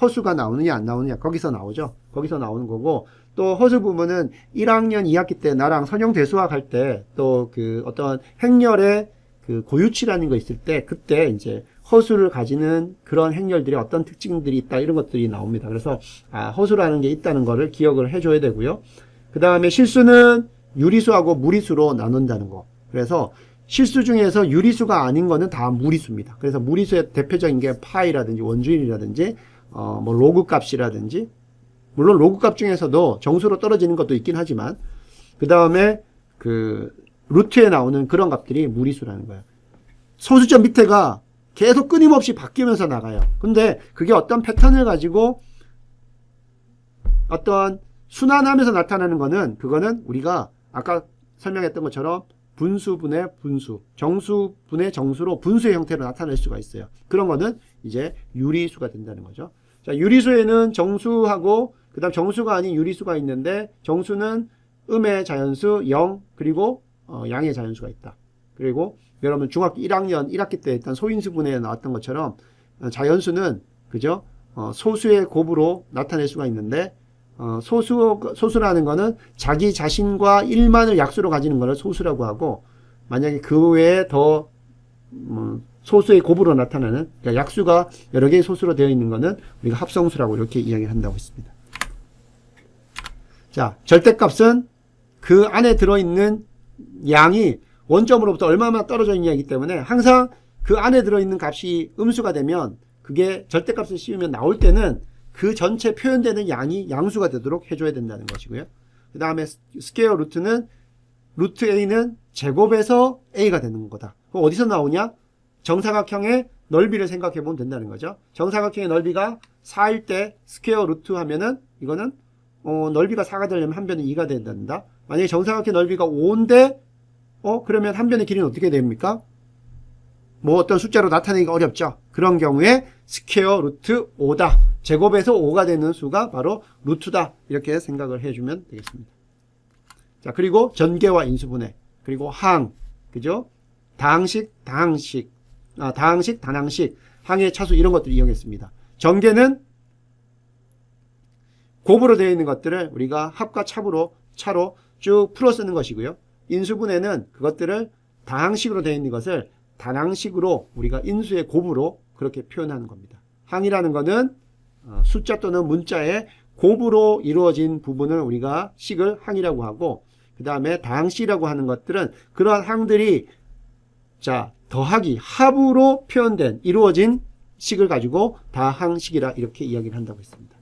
A: 허수가 나오느냐 안 나오느냐 거기서 나오죠. 거기서 나오는 거고 또 허수 부분은 1학년 2학기 때 나랑 선형대수학 할 때 또 그 어떤 행렬의 그 고유치라는 거 있을 때 그때 이제 허수를 가지는 그런 행렬들이 어떤 특징들이 있다 이런 것들이 나옵니다. 그래서 허수라는 게 있다는 거를 기억을 해줘야 되고요. 그 다음에 실수는 유리수하고 무리수로 나눈다는 거. 그래서 실수 중에서 유리수가 아닌 거는 다 무리수입니다. 그래서 무리수의 대표적인 게 파이라든지 원주율이라든지 뭐 로그 값이라든지 물론 로그 값 중에서도 정수로 떨어지는 것도 있긴 하지만 그 다음에 그 루트에 나오는 그런 값들이 무리수라는 거예요. 소수점 밑에가 계속 끊임없이 바뀌면서 나가요. 근데 그게 어떤 패턴을 가지고 어떤 순환하면서 나타나는 거는 그거는 우리가 아까 설명했던 것처럼 분수분의 분수, 정수분의 정수로 분수의 형태로 나타낼 수가 있어요. 그런 거는 이제 유리수가 된다는 거죠. 자, 유리수에는 정수하고 그 다음 정수가 아닌 유리수가 있는데 정수는 음의 자연수 0 그리고 양의 자연수가 있다. 그리고 여러분 중학교 1학년 1학기 때 일단 소인수분해에 나왔던 것처럼 자연수는 그죠? 소수의 곱으로 나타낼 수가 있는데 소수라는 거는 자기 자신과 1만을 약수로 가지는 것을 소수라고 하고 만약에 그 외에 더 소수의 곱으로 나타나는 그러니까 약수가 여러 개의 소수로 되어 있는 것은 우리가 합성수라고 이렇게 이야기를 한다고 했습니다. 자, 절대값은 그 안에 들어있는 양이 원점으로부터 얼마나 떨어져 있냐이기 때문에 항상 그 안에 들어있는 값이 음수가 되면 그게 절대값을 씌우면 나올 때는 그 전체 표현되는 양이 양수가 되도록 해줘야 된다는 것이고요. 그 다음에 스퀘어 루트는 루트 a는 제곱에서 a가 되는 거다. 그럼 어디서 나오냐? 정사각형의 넓이를 생각해 보면 된다는 거죠. 정사각형의 넓이가 4일 때 스퀘어 루트 하면은 이거는 넓이가 4가 되려면 한 변이 2가 된다. 만약에 정사각형 넓이가 5인데 그러면 한 변의 길이는 어떻게 됩니까? 뭐 어떤 숫자로 나타내기가 어렵죠. 그런 경우에 스퀘어 루트 5다. 제곱에서 5가 되는 수가 바로 루트다. 이렇게 생각을 해주면 되겠습니다. 자, 그리고 전개와 인수분해, 그리고 항, 그죠? 다항식, 단항식, 항의 차수 이런 것들을 이용했습니다. 전개는 곱으로 되어 있는 것들을 우리가 합과 차로 쭉 풀어 쓰는 것이고요. 인수분해는 그것들을 다항식으로 되어 있는 것을 단항식으로 우리가 인수의 곱으로 그렇게 표현하는 겁니다. 항이라는 것은 숫자 또는 문자의 곱으로 이루어진 부분을 우리가 식을 항이라고 하고, 그 다음에 다항식이라고 하는 것들은 그러한 항들이 더하기, 합으로 표현된 이루어진 식을 가지고 다항식이라 이렇게 이야기를 한다고 했습니다.